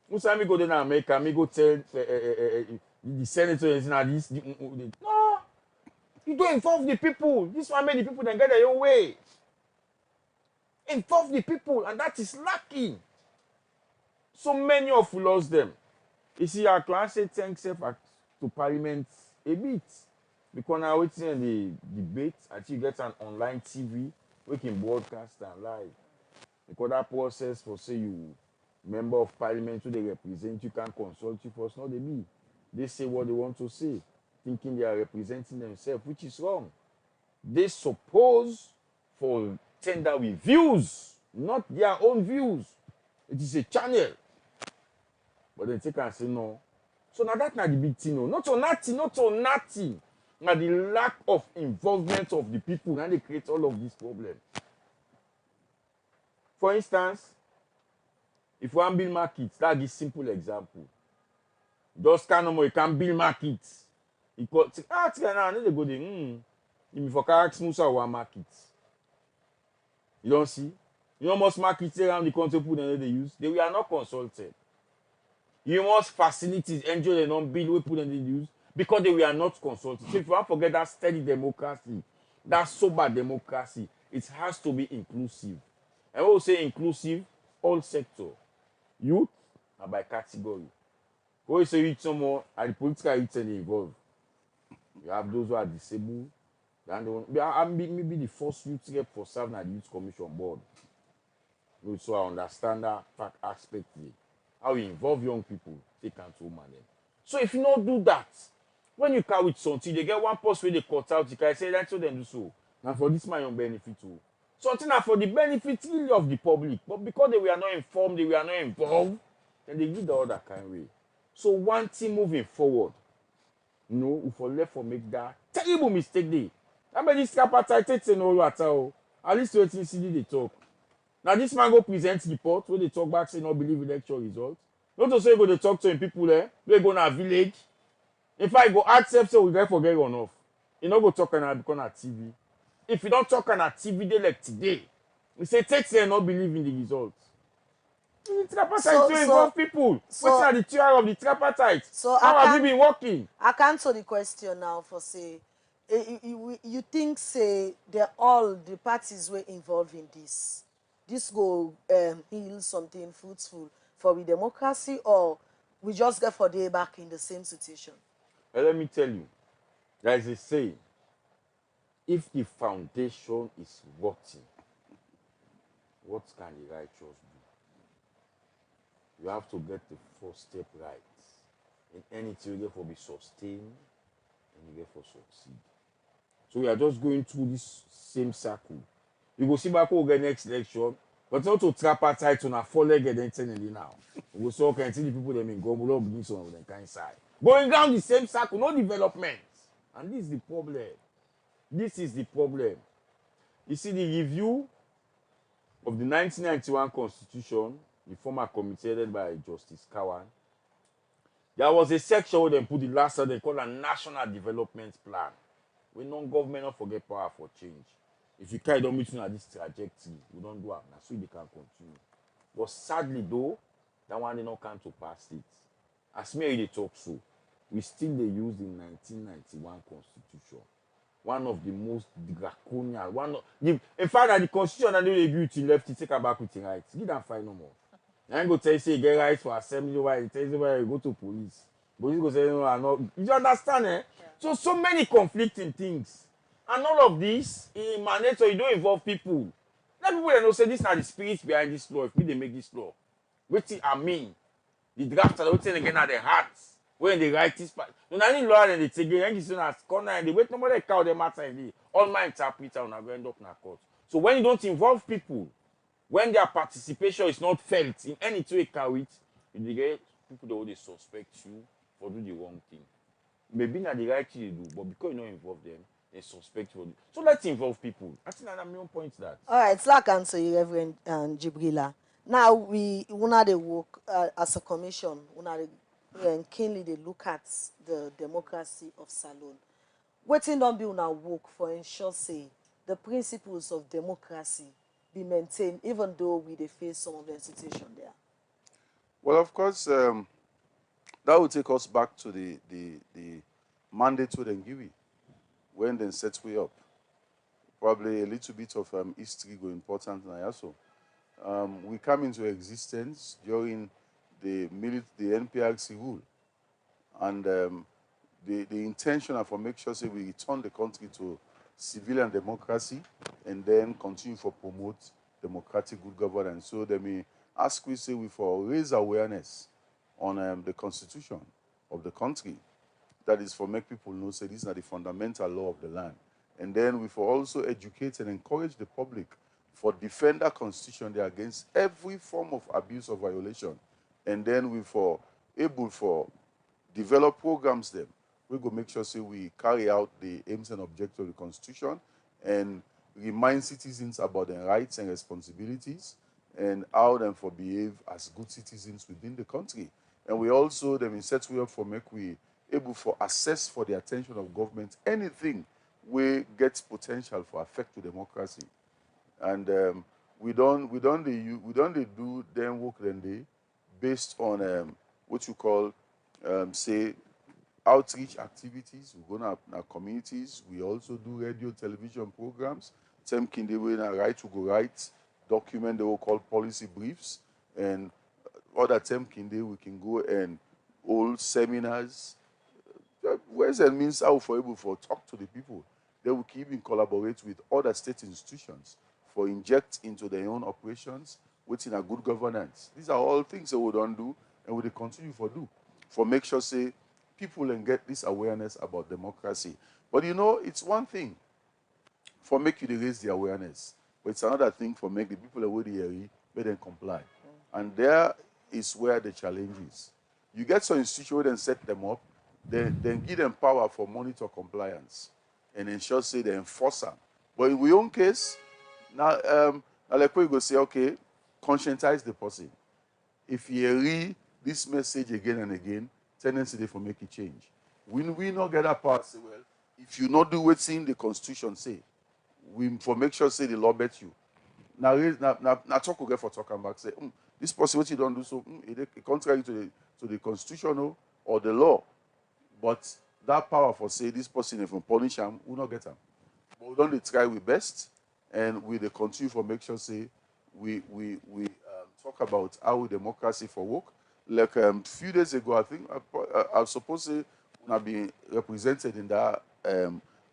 Who say me go to America, me go tell the senator is now this. No, you don't involve the people. This one make the people then get their own way. Involve the people, and that is lacking. So many of us lost them. You see, our class say thanks to Parliament a bit. Because now waiting in the debate until you get an online TV, we can broadcast and live. Because that process for say you member of Parliament who they represent, you can consult you first, not they be. They say what they want to say, thinking they are representing themselves, which is wrong. They suppose for tender with views, not their own views. It is a channel. But then take and say no. So now that not the big thing, no. Not on nothing. Now the lack of involvement of the people, now they create all of these problems. For instance, if you want to build markets, that's a simple example. Just kind of you can build markets. You got now they go there. If for Karax Musa one market. You don't see? You know most markets around the country put they use. They were not consulted. You must facilities enjoy the non-bill we put in the use because they were not consulted. So if you want to forget that steady democracy, that sober democracy, it has to be inclusive. And when we say inclusive, all sector, youth are by category. When we say youth someone, and the political youth they involved. You have those who are disabled. Maybe the first youth rep for serving at the Youth Commission Board. So I understand that fact aspect. How you involve young people, they can't woman them. So if you don't do that, when you carry with something, they get one post where they cut out, you can say that's what them do so. Now for this man young benefit too. Something that for the benefit really of the public, but because they were not informed, they were not involved, then they give the other kind of way. So one thing moving forward, you know, if we left for make that terrible mistake they. I mean this capacity say no at all. At least waiting CD they talk. Now this man go present report where they talk back say not believe election results. Not to say go they talk to him people there. We go na village. If I go accept so we get forget run off. You know go talk on TV. If you don't talk on TV they like today, we say take say not believe in the results. The tripartite to involve people. What's are the theory of the tripartite? So how have you been working? I can answer the question now for say you think say they're all the parties were involved in this. This go heal something fruitful for the democracy, or we just get for day back in the same situation? Well, let me tell you, there is a saying, if the foundation is rotten, what can the righteous do? You have to get the first step right. In anything you get for be sustained, and you get for succeed. So we are just going through this same circle. You go see back over next election, but not to tripartite on a four-legged internally now. We go so can see the people them in go, we don't bring some of them kind side. Going down the same circle, no development. And this is the problem. This is the problem. You see the review of the 1991 Constitution, the former committee headed by Justice Kawan. There was a section where they put the last one they call a National Development Plan. We non-government not forget power for change. If you carry on meeting at this trajectory, we don't do it. So they can continue. But sadly though, that one they not come to pass it. As me they talk so, we still they use the 1991 Constitution. One of the most draconian, in fact that the Constitution that they give to left, take her back with the rights. Give them fine no more. I ain't go tell you say you get rights for assembly, why you tell you why you go to police. Police go say no, I'm not. You understand, eh? Yeah. So many conflicting things. And all of this, in my nature, you don't involve people. Let people know say this is not the spirit behind this law. If we they make this law, which I mean, the draft are waiting again at the hearts when they write this part. No, any law and they take it, and this as corner and they wait nobody count them matter in the all my interpreter and go end up in a court. So when you don't involve people, when their participation is not felt in any way carry it, you get people that they suspect you for do the wrong thing. Maybe not the right thing they do, but because you don't involve them, they suspect you. So let's involve people. I think that's my own point to that. All right, so I can answer you, Reverend Jibrila. Now we una they work as a commission, una keenly they look at the democracy of Salone. Waiting don't be una work for ensure say the principles of democracy be maintained, even though we they face some of the situation there. Well, of course, that will take us back to the mandate to them give when they set we up. Probably a little bit of history go important now also. We come into existence during the NPRC rule, and the intention are for make sure say we return the country to civilian democracy and then continue for promote democratic good governance. So they may ask we say we for raise awareness on the constitution of the country. That is for make people know say these are the fundamental law of the land. And then we for also educate and encourage the public for defend our constitution there against every form of abuse or violation. And then we for able for develop programs them. We go make sure say we carry out the aims and objectives of the Constitution and remind citizens about their rights and responsibilities and how them for behave as good citizens within the country. And we also them in set way up for make we able for assess for the attention of government anything we get potential for affect to democracy. And we don't they do them work then they based on what you call say outreach activities. We go to our communities. We also do radio, television programs. Tem kinde we na write to go write document they will call policy briefs, and other tem kinde we can go and hold seminars. Ways and means how for able for talk to the people. They will keep in collaborate with other state institutions for inject into their own operations within a good governance. These are all things that we don't do and we continue for do for make sure say people and get this awareness about democracy. But you know, it's one thing for make you raise the awareness, but it's another thing for make the people away the area make them comply. And there is where the challenge is. You get some institutions and set them up, then give them power for monitor compliance and ensure say they enforce them. But in our own case, now like we go say, okay, conscientize the person. If you read this message again and again, tendency they for make it change. When we not get that part, say, well, if you not do what's in the Constitution say, we for make sure say the law bet you. Now talk again for talking back say, this person what you don't do so it contrary to the Constitution or the law. But that power for say this person if we punish him, we not get him. But we don't try our best, and we they continue for make sure say we talk about how democracy for work. Like few days ago, I think I was supposed to have been represented in that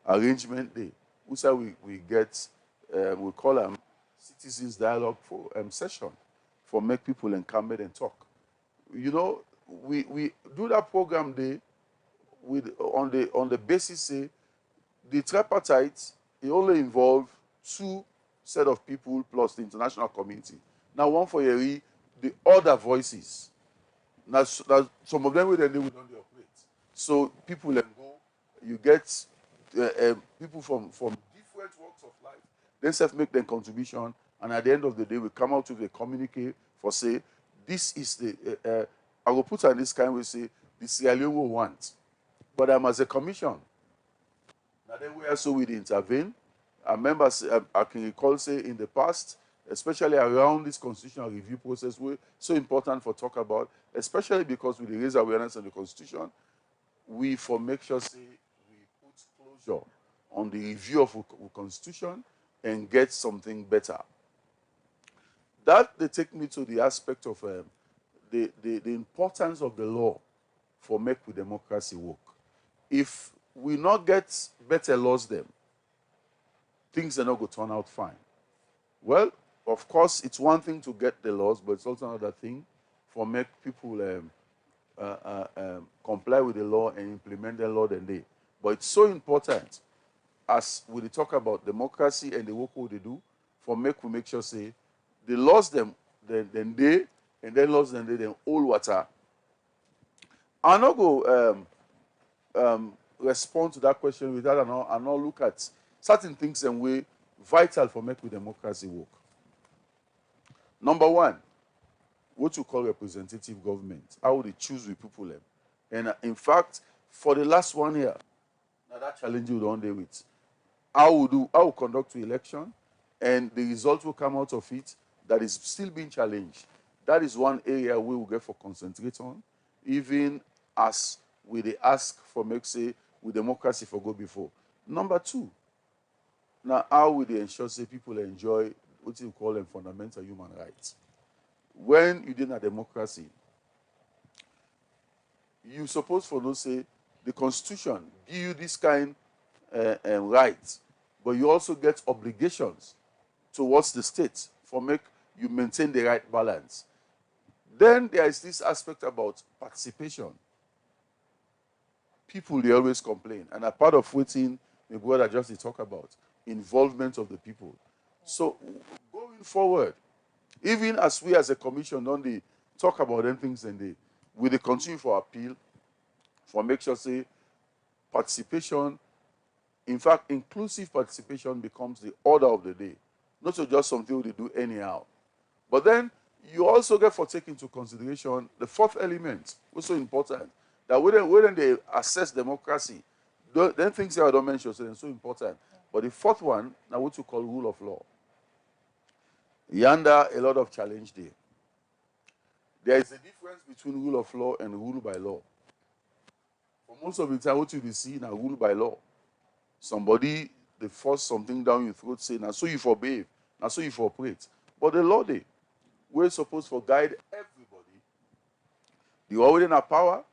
arrangement day. We say we get we call them citizens dialogue for session for make people come and talk. You know, we do that program day with on the basis say the tripartite it only involve two set of people plus the international community. Now one for the other voices. Now some of them will then they will not operate. So people then go, you get people from different walks of life. Then self make their contribution, and at the end of the day we come out with a communique for say this is the I will put on this kind we say the Sierra Leone will want. But as a commission, now then we also will intervene. I remember I can recall say in the past, especially around this constitutional review process, we're so important for talk about, especially because we raise awareness on the Constitution, we for make sure say we put closure on the review of the Constitution and get something better. That they take me to the aspect of the importance of the law for make with democracy work. If we not get better laws then, things are not going to turn out fine. Well, of course, it's one thing to get the laws, but it's also another thing for make people comply with the law and implement the law then they. But it's so important as we talk about democracy and the work they do for we make sure say the laws them then they and then laws then they then all water. I'll not go respond to that question with that and not look at certain things and way vital for make with democracy work. Number one, what you call representative government. How they choose with people. And in fact, for the last 1 year, now that challenge you don't deal with. How we conduct the election, and the result will come out of it that is still being challenged. That is one area we will get for concentrate on, even as we they ask for make say with democracy for go before. Number two, now how will they ensure say people enjoy what you call them fundamental human rights? When you did a democracy, you supposed for no say the Constitution give you this kind rights, but you also get obligations towards the state for make you maintain the right balance. Then there is this aspect about participation. People, they always complain. And a part of what my brother just talk about, involvement of the people. So going forward, even as we as a commission don't they talk about them things and they will they continue for appeal for make sure say participation, in fact, inclusive participation becomes the order of the day, not so just something they do anyhow. But then you also get for take into consideration the fourth element, also important, that when they assess democracy, then things here I don't mention, so they're so important. But the fourth one, now what you call rule of law. Yonder, a lot of challenge there. There is a difference between rule of law and rule by law. For most of the time, what you will see now, rule by law. Somebody, they force something down your throat, say, now so you for behave, now so you for operate. But the law, we're supposed to guide everybody. The already in a power,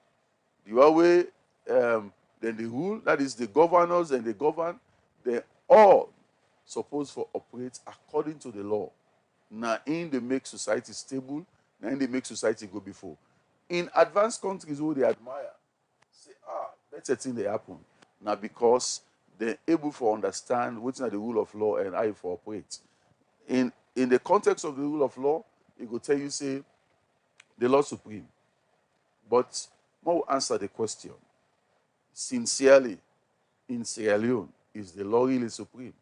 the always, then the rule, that is the governors and the govern, they all supposed to operate according to the law. Now, in they make society stable, now in they make society go before. In advanced countries who they admire, say, better thing they happen. Now, because they're able to understand what's the rule of law and how you operate. In the context of the rule of law, it will tell you, say, the law supreme. But more answer the question. Sincerely, in Sierra Leone, is the law really supreme?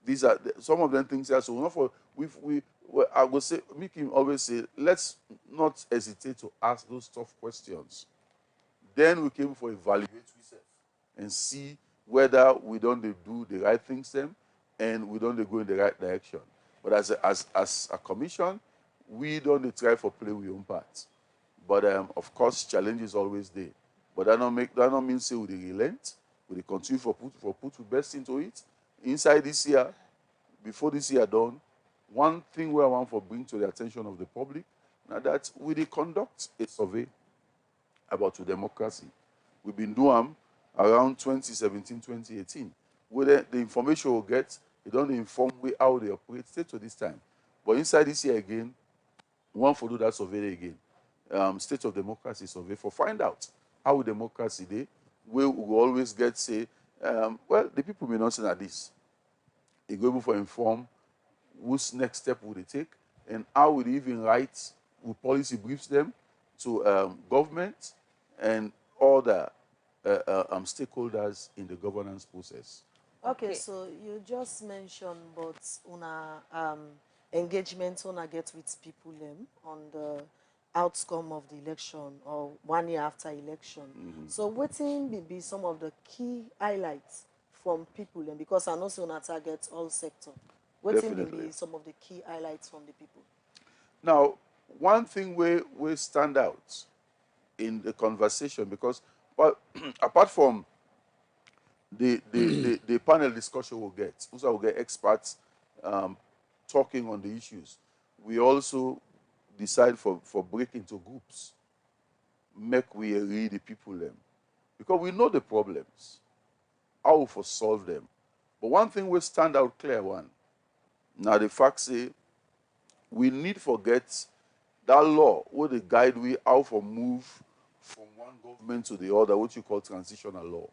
These are some of them things here. So not for I would say, make him always say, let's not hesitate to ask those tough questions. Then we came for evaluate ourselves and see whether we don't do the right things them and we don't go in the right direction. But as a commission, we don't try for play with own part. But of course, challenge is always there. But that don't mean say we relent, we continue for put the best into it. Inside this year, before this year done, one thing we want to bring to the attention of the public, now that we conduct a survey about democracy. We've been doing them around 2017, 2018. Where the information we'll get, they don't inform how they operate state to this time. But inside this year again, we want to do that survey again. State of democracy survey for find out how democracy they will always get say, well, the people may not say that this. They go able to inform whose next step would they take and how would they even write, with policy briefs them to government and other stakeholders in the governance process. Okay, so you just mentioned about una engagement una get with people on the outcome of the election or 1 year after election. So what will be some of the key highlights from people because I know so una target all sector. What will be some of the key highlights from the people? Now, one thing we stand out in the conversation because apart from the panel discussion we'll get, also we'll get experts talking on the issues. We also decide for break into groups, make we read the people them. Because we know the problems, how to solve them. But one thing we stand out clear one. Now the fact say we need to get that law where the guide we how to move from one government to the other, what you call transitional law.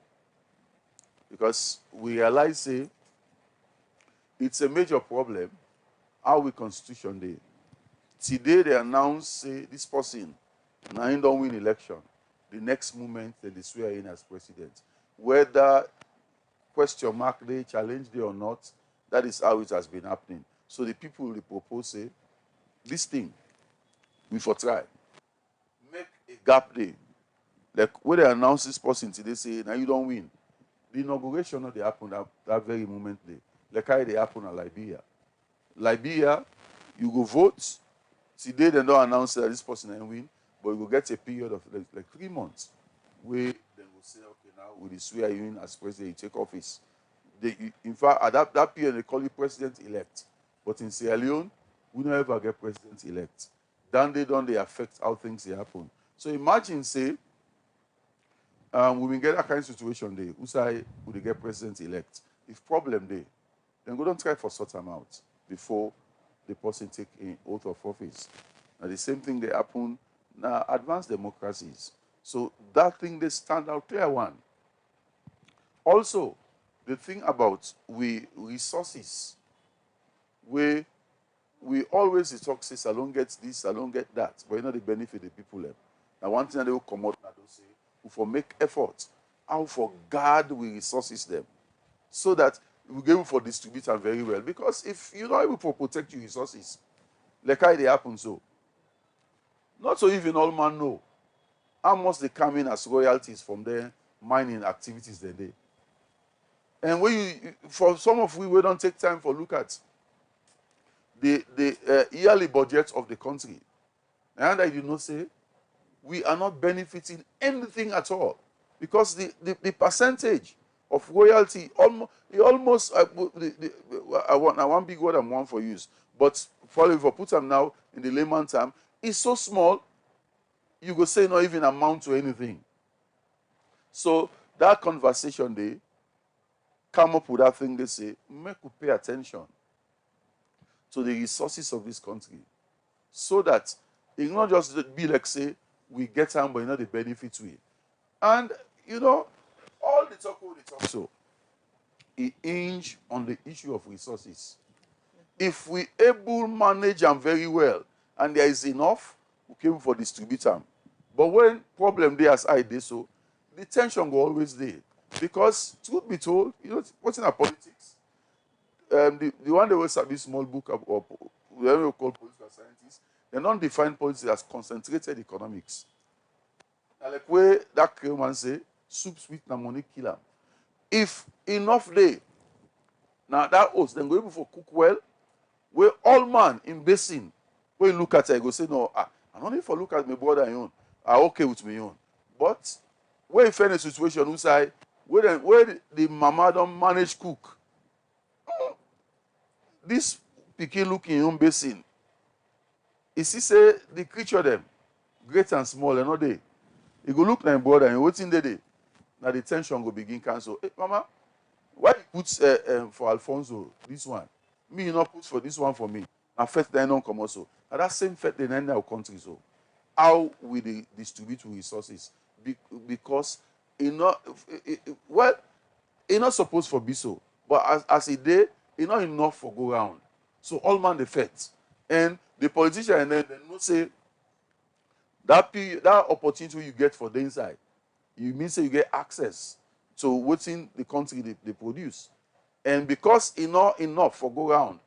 Because we realize say it's a major problem how we constitution day. Today they announce say this person now he don't win election. The next moment they swear in as president. Whether question mark they challenge they or not, that is how it has been happening. So the people will propose say this thing we for try. Make a gap day. Like when they announce this person today say now you don't win. The inauguration not they happen that very moment day. Like how they happen at Liberia. Liberia, you go vote. Today they don't announce that this person ain't win, but you will get a period of like 3 months where they will say, okay, now with the swear you in as president, you take office. In fact, at that period they call you president-elect. But in Sierra Leone, we don't ever get president-elect. Then they affect how things happen. So imagine, say, we will get that kind of situation there. Who say would they get president-elect? If problem there, then go don't try for sort them out before the person take an oath of office. Now the same thing they happen now advanced democracies. So that thing they stand out clear one. Also, the thing about resources, we always talk say I don't get this, I don't get that, but you know they benefit the people. Now one thing that they will come out and they'll say for make effort, how for guard we resources them, so that we be able for distribute them very well. Because if you're not able to protect your resources, like how they happen so, not so even all man know how much they come in as royalties from their mining activities they do. And when for some of we don't take time for look at the yearly budget of the country, and I did not say we are not benefiting anything at all, because the percentage of royalty almost I want big word I'm one for use, but probably if I put them now in the layman term, it's so small you go say not even amount to anything. So that conversation they come up with that thing, they say make we pay attention to the resources of this country, so that it not just be like say we get them but not the benefits we. And all the talk so it hinge on the issue of resources. If we able manage them very well and there is enough, we came for distribute them. But when problem there as I did so, the tension go always there. Because truth be told, what's in our politics? The one they will this small book of whatever we call political scientists, they don't define politics as concentrated economics. Now, like where that man say, soup sweet na money kill them. If enough day, now that host then go able for cook well, where all man in basin, when you look at it, I go say, no, I don't need for look at my brother own. I okay with me own. But when you find a situation who say, where the mama don't manage cook, this pikin look in own basin, you see say the creature them, great and small, and not they. You go look like brother and waiting there. Now the tension go begin cancel. Hey, mama, why you put for Alfonso this one? Me, you not put for this one for me. And first they don't come also. And that same fact they end our country so. How will they distribute resources? Because it's not supposed for be so. But as a day, it's not enough for go round. So all man the fact. And the politician and then they not say that opportunity you get for the inside, you mean say you get access to what's in the country they produce. And because it's not enough for go round,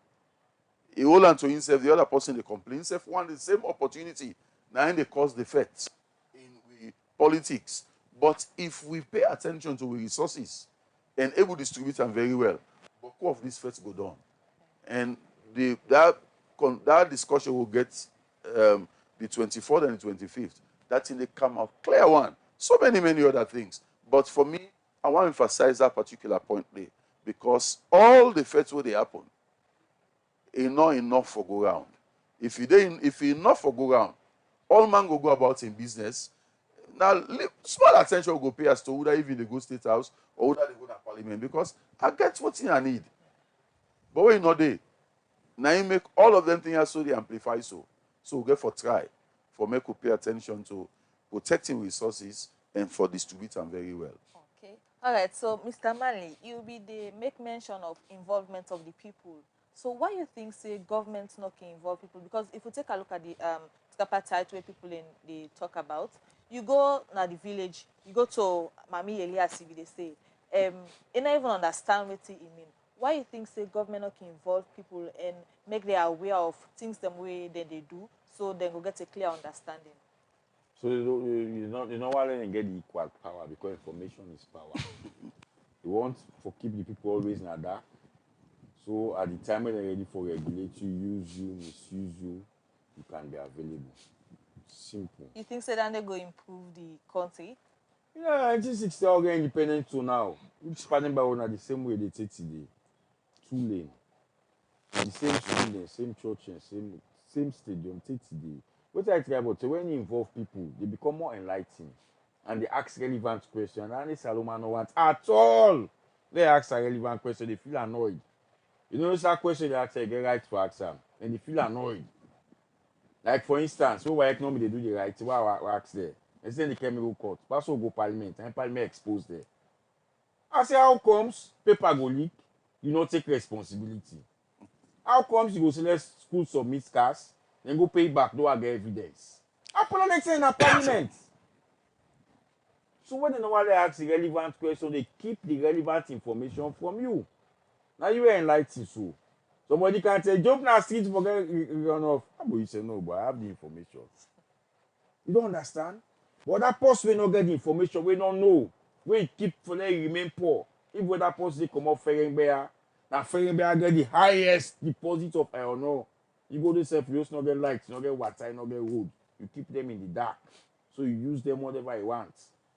he hold on to himself, the other person they complain himself want the same opportunity. Now they cause the effects in politics. But if we pay attention to the resources and able to distribute them very well, but of these effects go down. And that discussion will get the 24th and the 25th. That's in the come out clear one. So many other things. But for me, I want to emphasize that particular point there, because all the effects where they happen is not enough for go round. If you enough for go round, all man go about in business. Now, small attention will go pay as to whether even they go state house or whether they go to parliament, because I get what I need. But when you're not there, now you make all of them things so they amplify so. So we get for try, for make we pay attention to protecting resources and for distribute them very well. Okay. All right. So, Mr. Manley, you be the make mention of involvement of the people. So, why you think say government not can involve people? Because if you take a look at the tripartite where people they talk about, you go na the village, you go to Mami Elias, they say, you not even understand what it mean. Why you think say government not can involve people and make them aware of things the way that they do, so they will get a clear understanding? So you know why they get the equal power, because information is power. You want for keep the people always in the dark. So at the time when they're ready for regulate you, use you, misuse you, you can be available. Simple. You think so that they go improve the country? Yeah, 1960 all get independent to now. Each partner by one the same way they take today. 2 lane. The same school, same church, and same stadium take today. What I try about, so when you involve people, they become more enlightened and they ask relevant questions. And this Saloma no want at all. They ask a relevant question, they feel annoyed. You know, that question they ask, they get right to ask them, and they feel annoyed. Like for instance, why economy they do the right, why ask there? And then the chemical court, pass go parliament, and parliament exposed there. I say, how comes paper go leak? You not take responsibility. How comes you go select school submit cars, then go pay back, don't get evidence? How can I make sense in a parliament? So when they normally ask the relevant question, they keep the relevant information from you. Now you are enlightened, so somebody can say, jump na street, forget run off. How about you say no, but I have the information. You don't understand? But that person will not get the information, we don't know. We keep for them remain poor. If that person they come up Ferengbea, now Ferengbea get the highest deposit of iron ore. You go to self, you just not get lights, you not get water, you not get road. You keep them in the dark. So you use them whatever you want.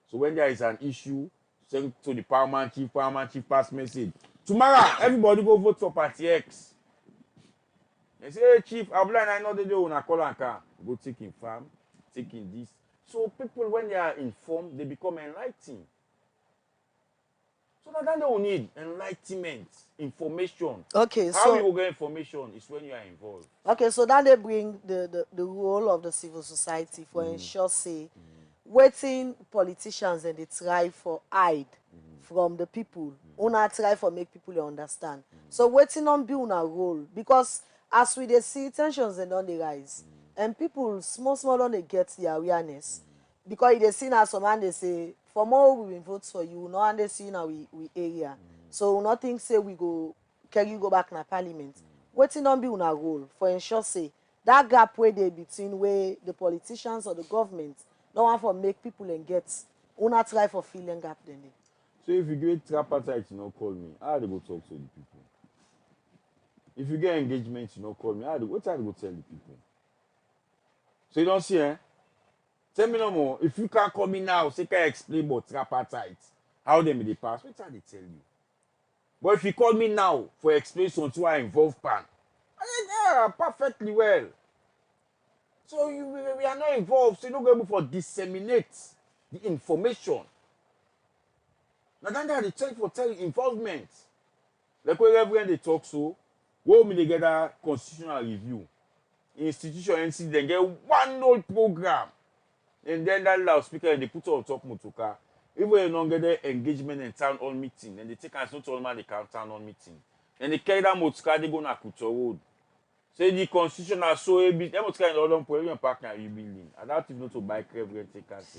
So when there is an issue, send to the powerman chief pass message. Tomorrow, everybody go vote for Party X. They say, hey, Chief, Abla, I know they do on a call and car. Go taking farm, taking this. So people, when they are informed, they become enlightened. So that they will need enlightenment, information. Okay, How so you will get information is when you are involved. okay, so then they bring the role of the civil society for ensure say waiting politicians and they try for hide from the people. Una try for make people understand. So waiting on be una role because as we they see tensions and on the rise and people small don't they get the awareness because they see now some and they say for more we will vote for you, no and they see now we area. So nothing say we go can you go back na parliament. Waiting on be una role for ensure say that gap where they between where the politicians or the government don't want for make people and get una try for filling gap then. So if you get tripartite, you know, call me. How do they go talk to the people? If you get engagement, you know, call me. What time go tell the people? So you don't see, eh? Tell me no more. If you can't call me now, say can I explain about tripartite, how they may they pass, what time they tell you? But if you call me now for explanation to I involve pan, I say, yeah, perfectly well. So we are not involved, so you're not able to disseminate the information. Now then they tell for involvement. Like when they talk so, we me together constitutional review. Institution NC then get one old program. And then that loudspeaker and they put on top motoka. Even you don't get their engagement and town hall meeting, and they take us not all man they can town hall meeting. And they carry that motoka, they go na Kuto Road. Say the constitution are so a bit, every kind of them put even partner rebuilding. I doubt if not to buy credit take us.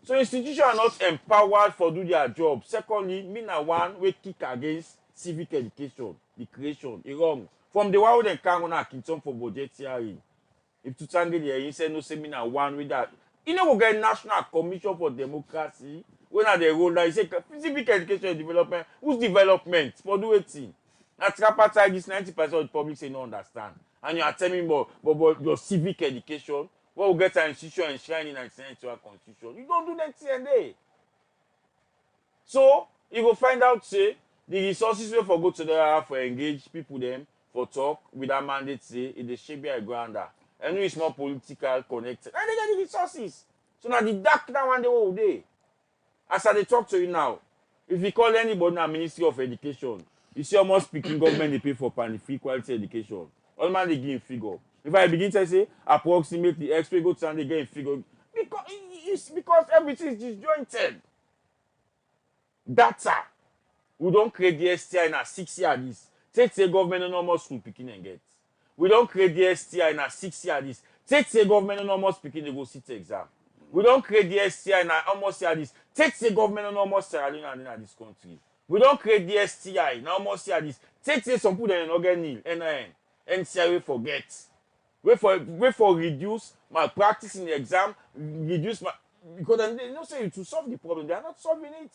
So institutions are not empowered for do their job. Secondly, me na one we kick against civic education, the creation, it wrong. From the one they can't go na Kinton for budgetary. If to tangle there, you say no say me na one with that. You know we get National Commission for Democracy. When are they roll down, you say civic education and development. Who's development? For do it. At tripartite, this 90% of the public say no understand. And you are telling me about your civic education. What will get an institution enshrined in 1991 constitution? You don't do that TNA. So, you will find out, say, the resources we for go to the for engage people them for talk with that mandate say it is shape a grander. And it's more political connected. And they get the resources. So now the dark that one the whole day. As I talk to you now, if you call anybody now Ministry of Education, you see almost speaking government they pay for free quality education. All man they give figure. If I begin to say approximately X go to and they get figure because everything is disjointed. Data. We don't create the STI in a 6 year this. Take the government no normal school picking and get. We don't create the STI in a 6 year this. Take the government no normal speaking they go sit exam. We don't create the STI in a almost year this. Take the government no normal salary in this country. We don't create the STI now almost year this. Take the some people that not get nil, NIN, NCI we forget. Wait for reduce malpractice in the exam, reduce my because they don't say to solve the problem. They are not solving it.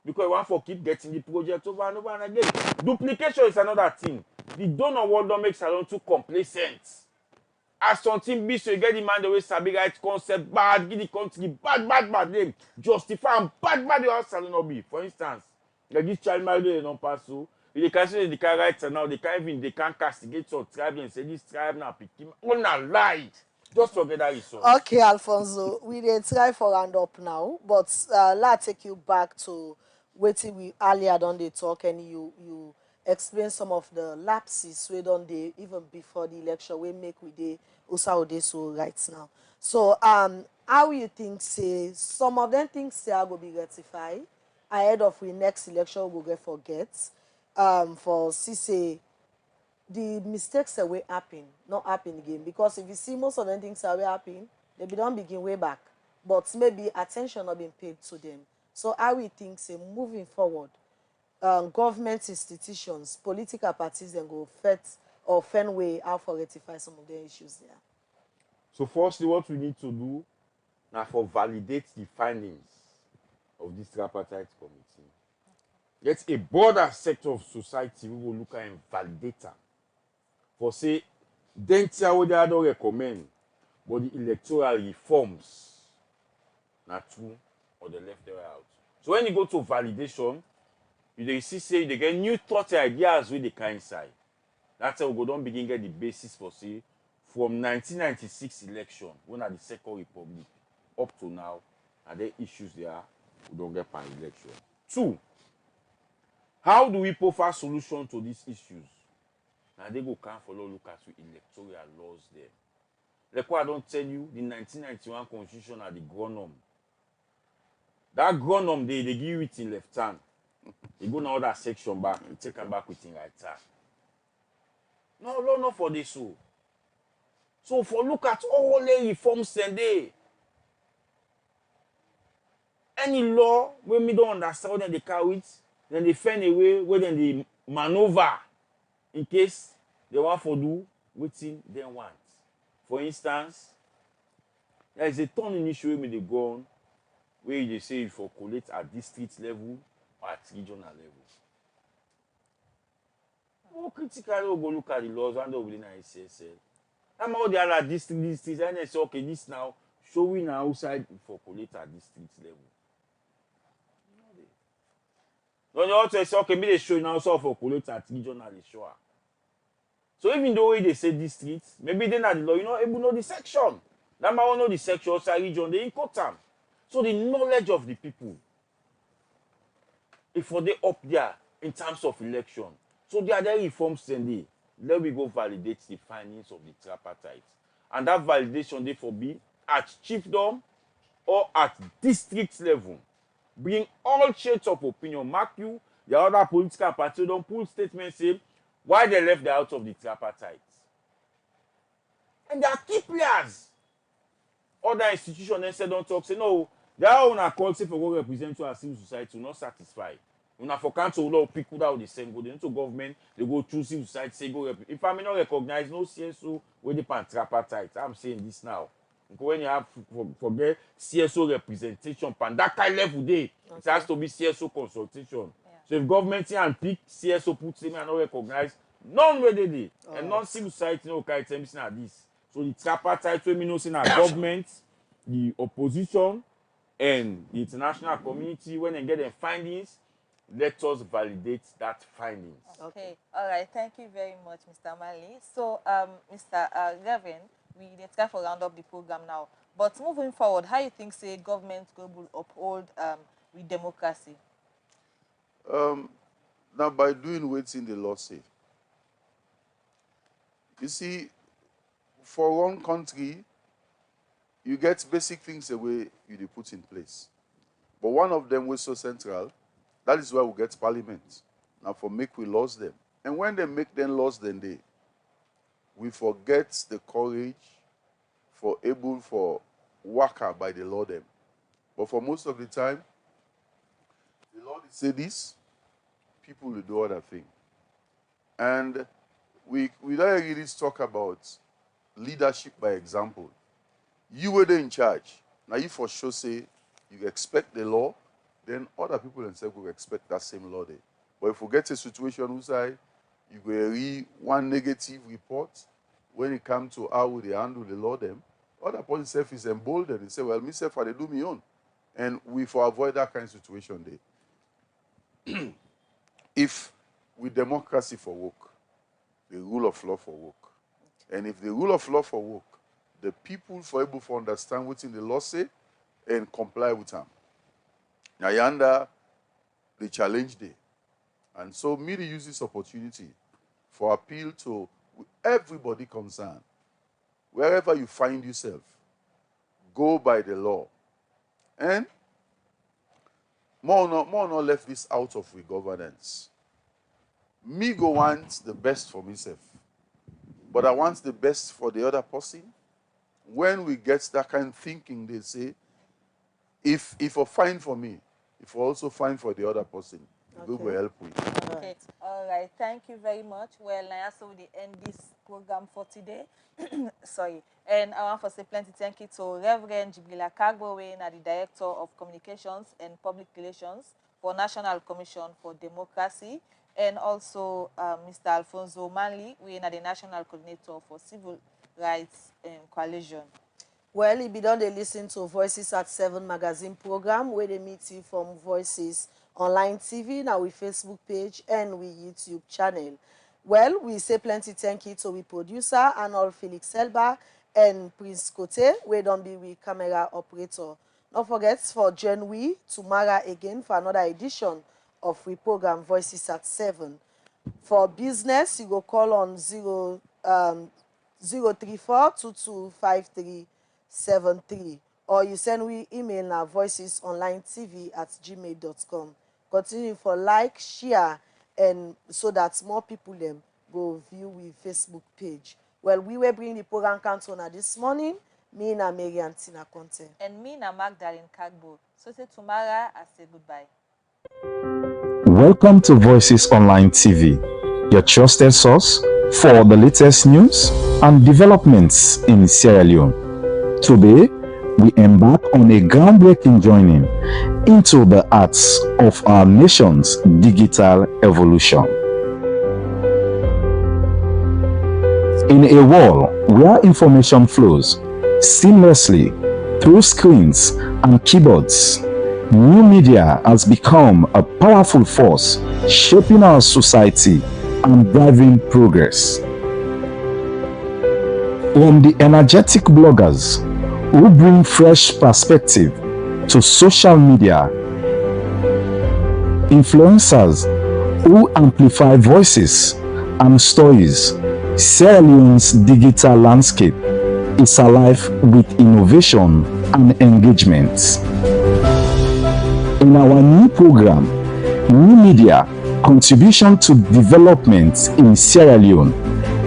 Because you want to keep getting the project over and over and again. Duplication is another thing. The donor world don't make salon too complacent. As something big, so you get the man the way sabi right concept bad, give the country bad name, justify and bad the house salon not be. For instance, like this child married they don't pass so. If they can say they can write and now they can't castigate your tribe and say this tribe now pick him. On a lie. Just forget that resource. Okay, Alfonso, we dey try for round up now, but let's take you back to waiting we earlier done they talk and you explain some of the lapses we done they even before the election we make we dey also so right now. So how you think say some of them things say are going to be rectified ahead of we next election we go get forget for say the mistakes that will happen, not happen again. Because if you see most of the things that will happen, they don't begin way back. but maybe attention not being paid to them. So how we think, say, moving forward, government institutions, political parties, then go fet or find way how for rectify some of the issues there. So firstly, what we need to do now for validate the findings of this tripartite committee. Get a broader sector of society who will look at and validate them. For say, then tell what they don't recommend, but the electoral reforms not true or the left the way out. So when you go to validation, you see say they get new thoughts and ideas with the kind side. That's how we go down begin get the basis for say from 1996 election, when at the Second Republic, up to now, and there issues there, we don't get an election. 2, how do we provide solution to these issues? Now they go can follow look at the electoral laws there. Like what I don't tell you, the 1991 constitution are the gronom. That gronom they give it in left hand. They go now that section back, you take them back with in right hand. No for this so. So for look at all the reforms and they any law when we don't understand then they carry it, then they find a way where then they maneuver in case they want to do waiting they want. For instance, there is a ton in issue where they go on where they say for collect at district level or at regional level. More critically, we go look at the laws and over in ICSL. I'm all the other districts, and they say, okay, this now showing outside for collect at district level. No, they also say, okay, maybe they show now also for collect at regional, sure. So even though they say districts, maybe they're not the law, you know, able to know the section. That might know the section outside region, they encode them. So the knowledge of the people, if they up there in terms of election, so the other reforms then let me go validate the findings of the tripartite. And that validation therefore be at chiefdom or at district level. Bring all shades of opinion. Mark you, the other political party don't pull statements say why they left the out of the tripartite. And they are key players. Other institutions then say don't talk, say no, they are on a call say for go represent to our civil society, not satisfied. When for council law people out the same go into government, they go choose civil society, say go if I may not recognize no CSO with the pan tripartite. I'm saying this now. When you have forget CSO representation pan that kind level day, it has to be CSO consultation. Yeah. So if government here and pick CSO puts them and not recognize, none where they did. And non civil society no kind of like this. So the tripartite we know saying government, the opposition, and the international community when they get their findings. Let us validate that findings. Okay. All right. Thank you very much, Mr. Mali. So, Mr. Gavin, we need to round up the program now. But moving forward, how you think, say, government will uphold with democracy? Now, by doing what's in the law say. You see, for one country, you get basic things the way you put in place. But one of them was so central. That is why we get parliament. Now for make we laws them. And when they make them laws, then we forget the courage for able for worker by the law them. But for most of the time, the law say this, people will do other thing. And we don't really talk about leadership by example. You were in charge. Now you for sure say you expect the law, then other people themselves will expect that same law there. But if we get a situation who say you go read one negative report when it comes to how they handle the law them, other person self is emboldened and say, well, myself I do me own. And we for avoid that kind of situation there. If with democracy for work, the rule of law for work. And if the rule of law for work, the people for able to understand what's in the law say and comply with them. Now, yonder, the challenge there. And so, me to use this opportunity for appeal to everybody concerned. Wherever you find yourself, go by the law. And more or not left this out of the governance. Me go want the best for myself. But I want the best for the other person. When we get that kind of thinking, they say, if you find for me, if you also find for the other person, we will help with. Okay. All right. Thank you very much. Well, now so we end this program for today. Sorry. And I want to say plenty thank you to Reverend Jibrila Kagbo, the Director of Communications and Public Relations for National Commission for Democracy, and also Mr. Alfonso Manley, the National Coordinator for Civil Rights Coalition. Well, if you don't listen to Voices at 7 magazine program, where they meet you from Voices Online TV, now we Facebook page and we YouTube channel. Well, we say plenty thank you to we producer Arnold Felix Elba and Prince Kote, we don't be with camera operator. Don't forget for join we tomorrow again for another edition of we program Voices at 7. For business, you go call on 034-2253-73, or you send we email now voicesonlinetv@gmail.com. Continue for like, share, and so that more people them go view we Facebook page. Well, we will bring the program council this morning. Me na Mary and Tina Conte. And me na Magdalene Kagbo. So say tomorrow I say goodbye. Welcome to Voices Online TV, your trusted source for the latest news and developments in Sierra Leone. Today, we embark on a groundbreaking journey into the arts of our nation's digital evolution. In a world where information flows seamlessly through screens and keyboards, new media has become a powerful force shaping our society and driving progress. From the energetic bloggers who bring fresh perspective to social media, influencers who amplify voices and stories, Sierra Leone's digital landscape is alive with innovation and engagement. In our new program, New Media: Contribution to Development in Sierra Leone,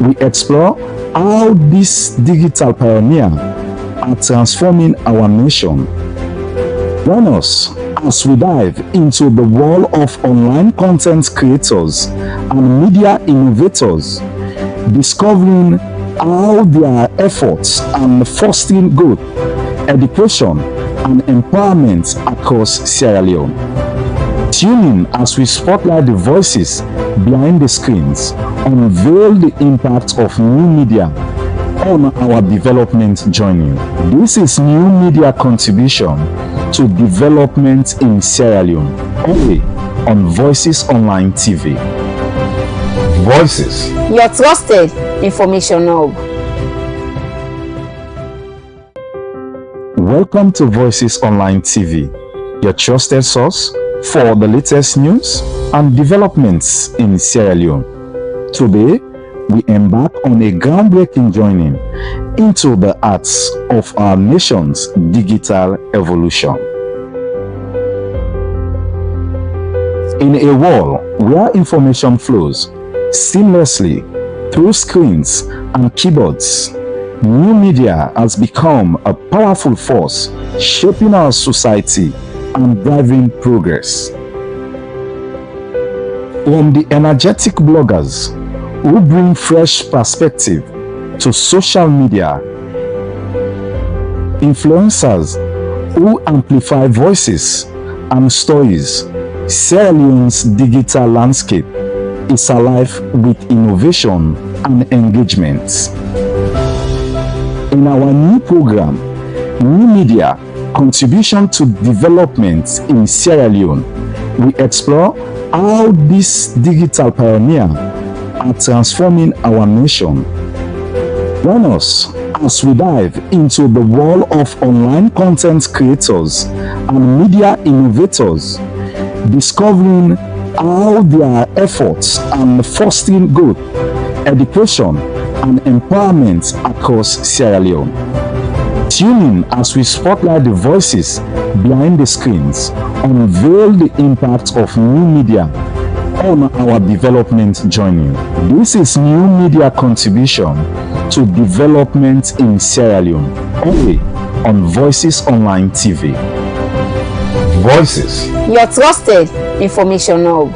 we explore how these digital pioneers are transforming our nation. Join us as we dive into the world of online content creators and media innovators, discovering how their efforts are fostering growth, education, and empowerment across Sierra Leone. Tune in as we spotlight the voices behind the screens, unveil the impact of new media on our development journey. This is New Media: Contribution to Development in Sierra Leone, only on Voices Online TV. Voices, Your trusted information hub. welcome to Voices Online TV, your trusted source for the latest news and developments in Sierra Leone. Today, we embark on a groundbreaking journey into the arts of our nation's digital evolution. In a world where information flows seamlessly through screens and keyboards, new media has become a powerful force shaping our society and driving progress. From the energetic bloggers who bring fresh perspective to social media, influencers who amplify voices and stories, Sierra Leone's digital landscape is alive with innovation and engagement. In our new program, New Media: Contribution to Development in Sierra Leone, we explore how these digital pioneers are transforming our nation. Join us as we dive into the world of online content creators and media innovators, discovering how their efforts are fostering growth, education, and empowerment across Sierra Leone. Tune in as we spotlight the voices behind the screens, unveil the impact of new media on our development journey. This is New Media: Contribution to Development in Sierra Leone, only on Voices Online TV. Voices. Your trusted information hub.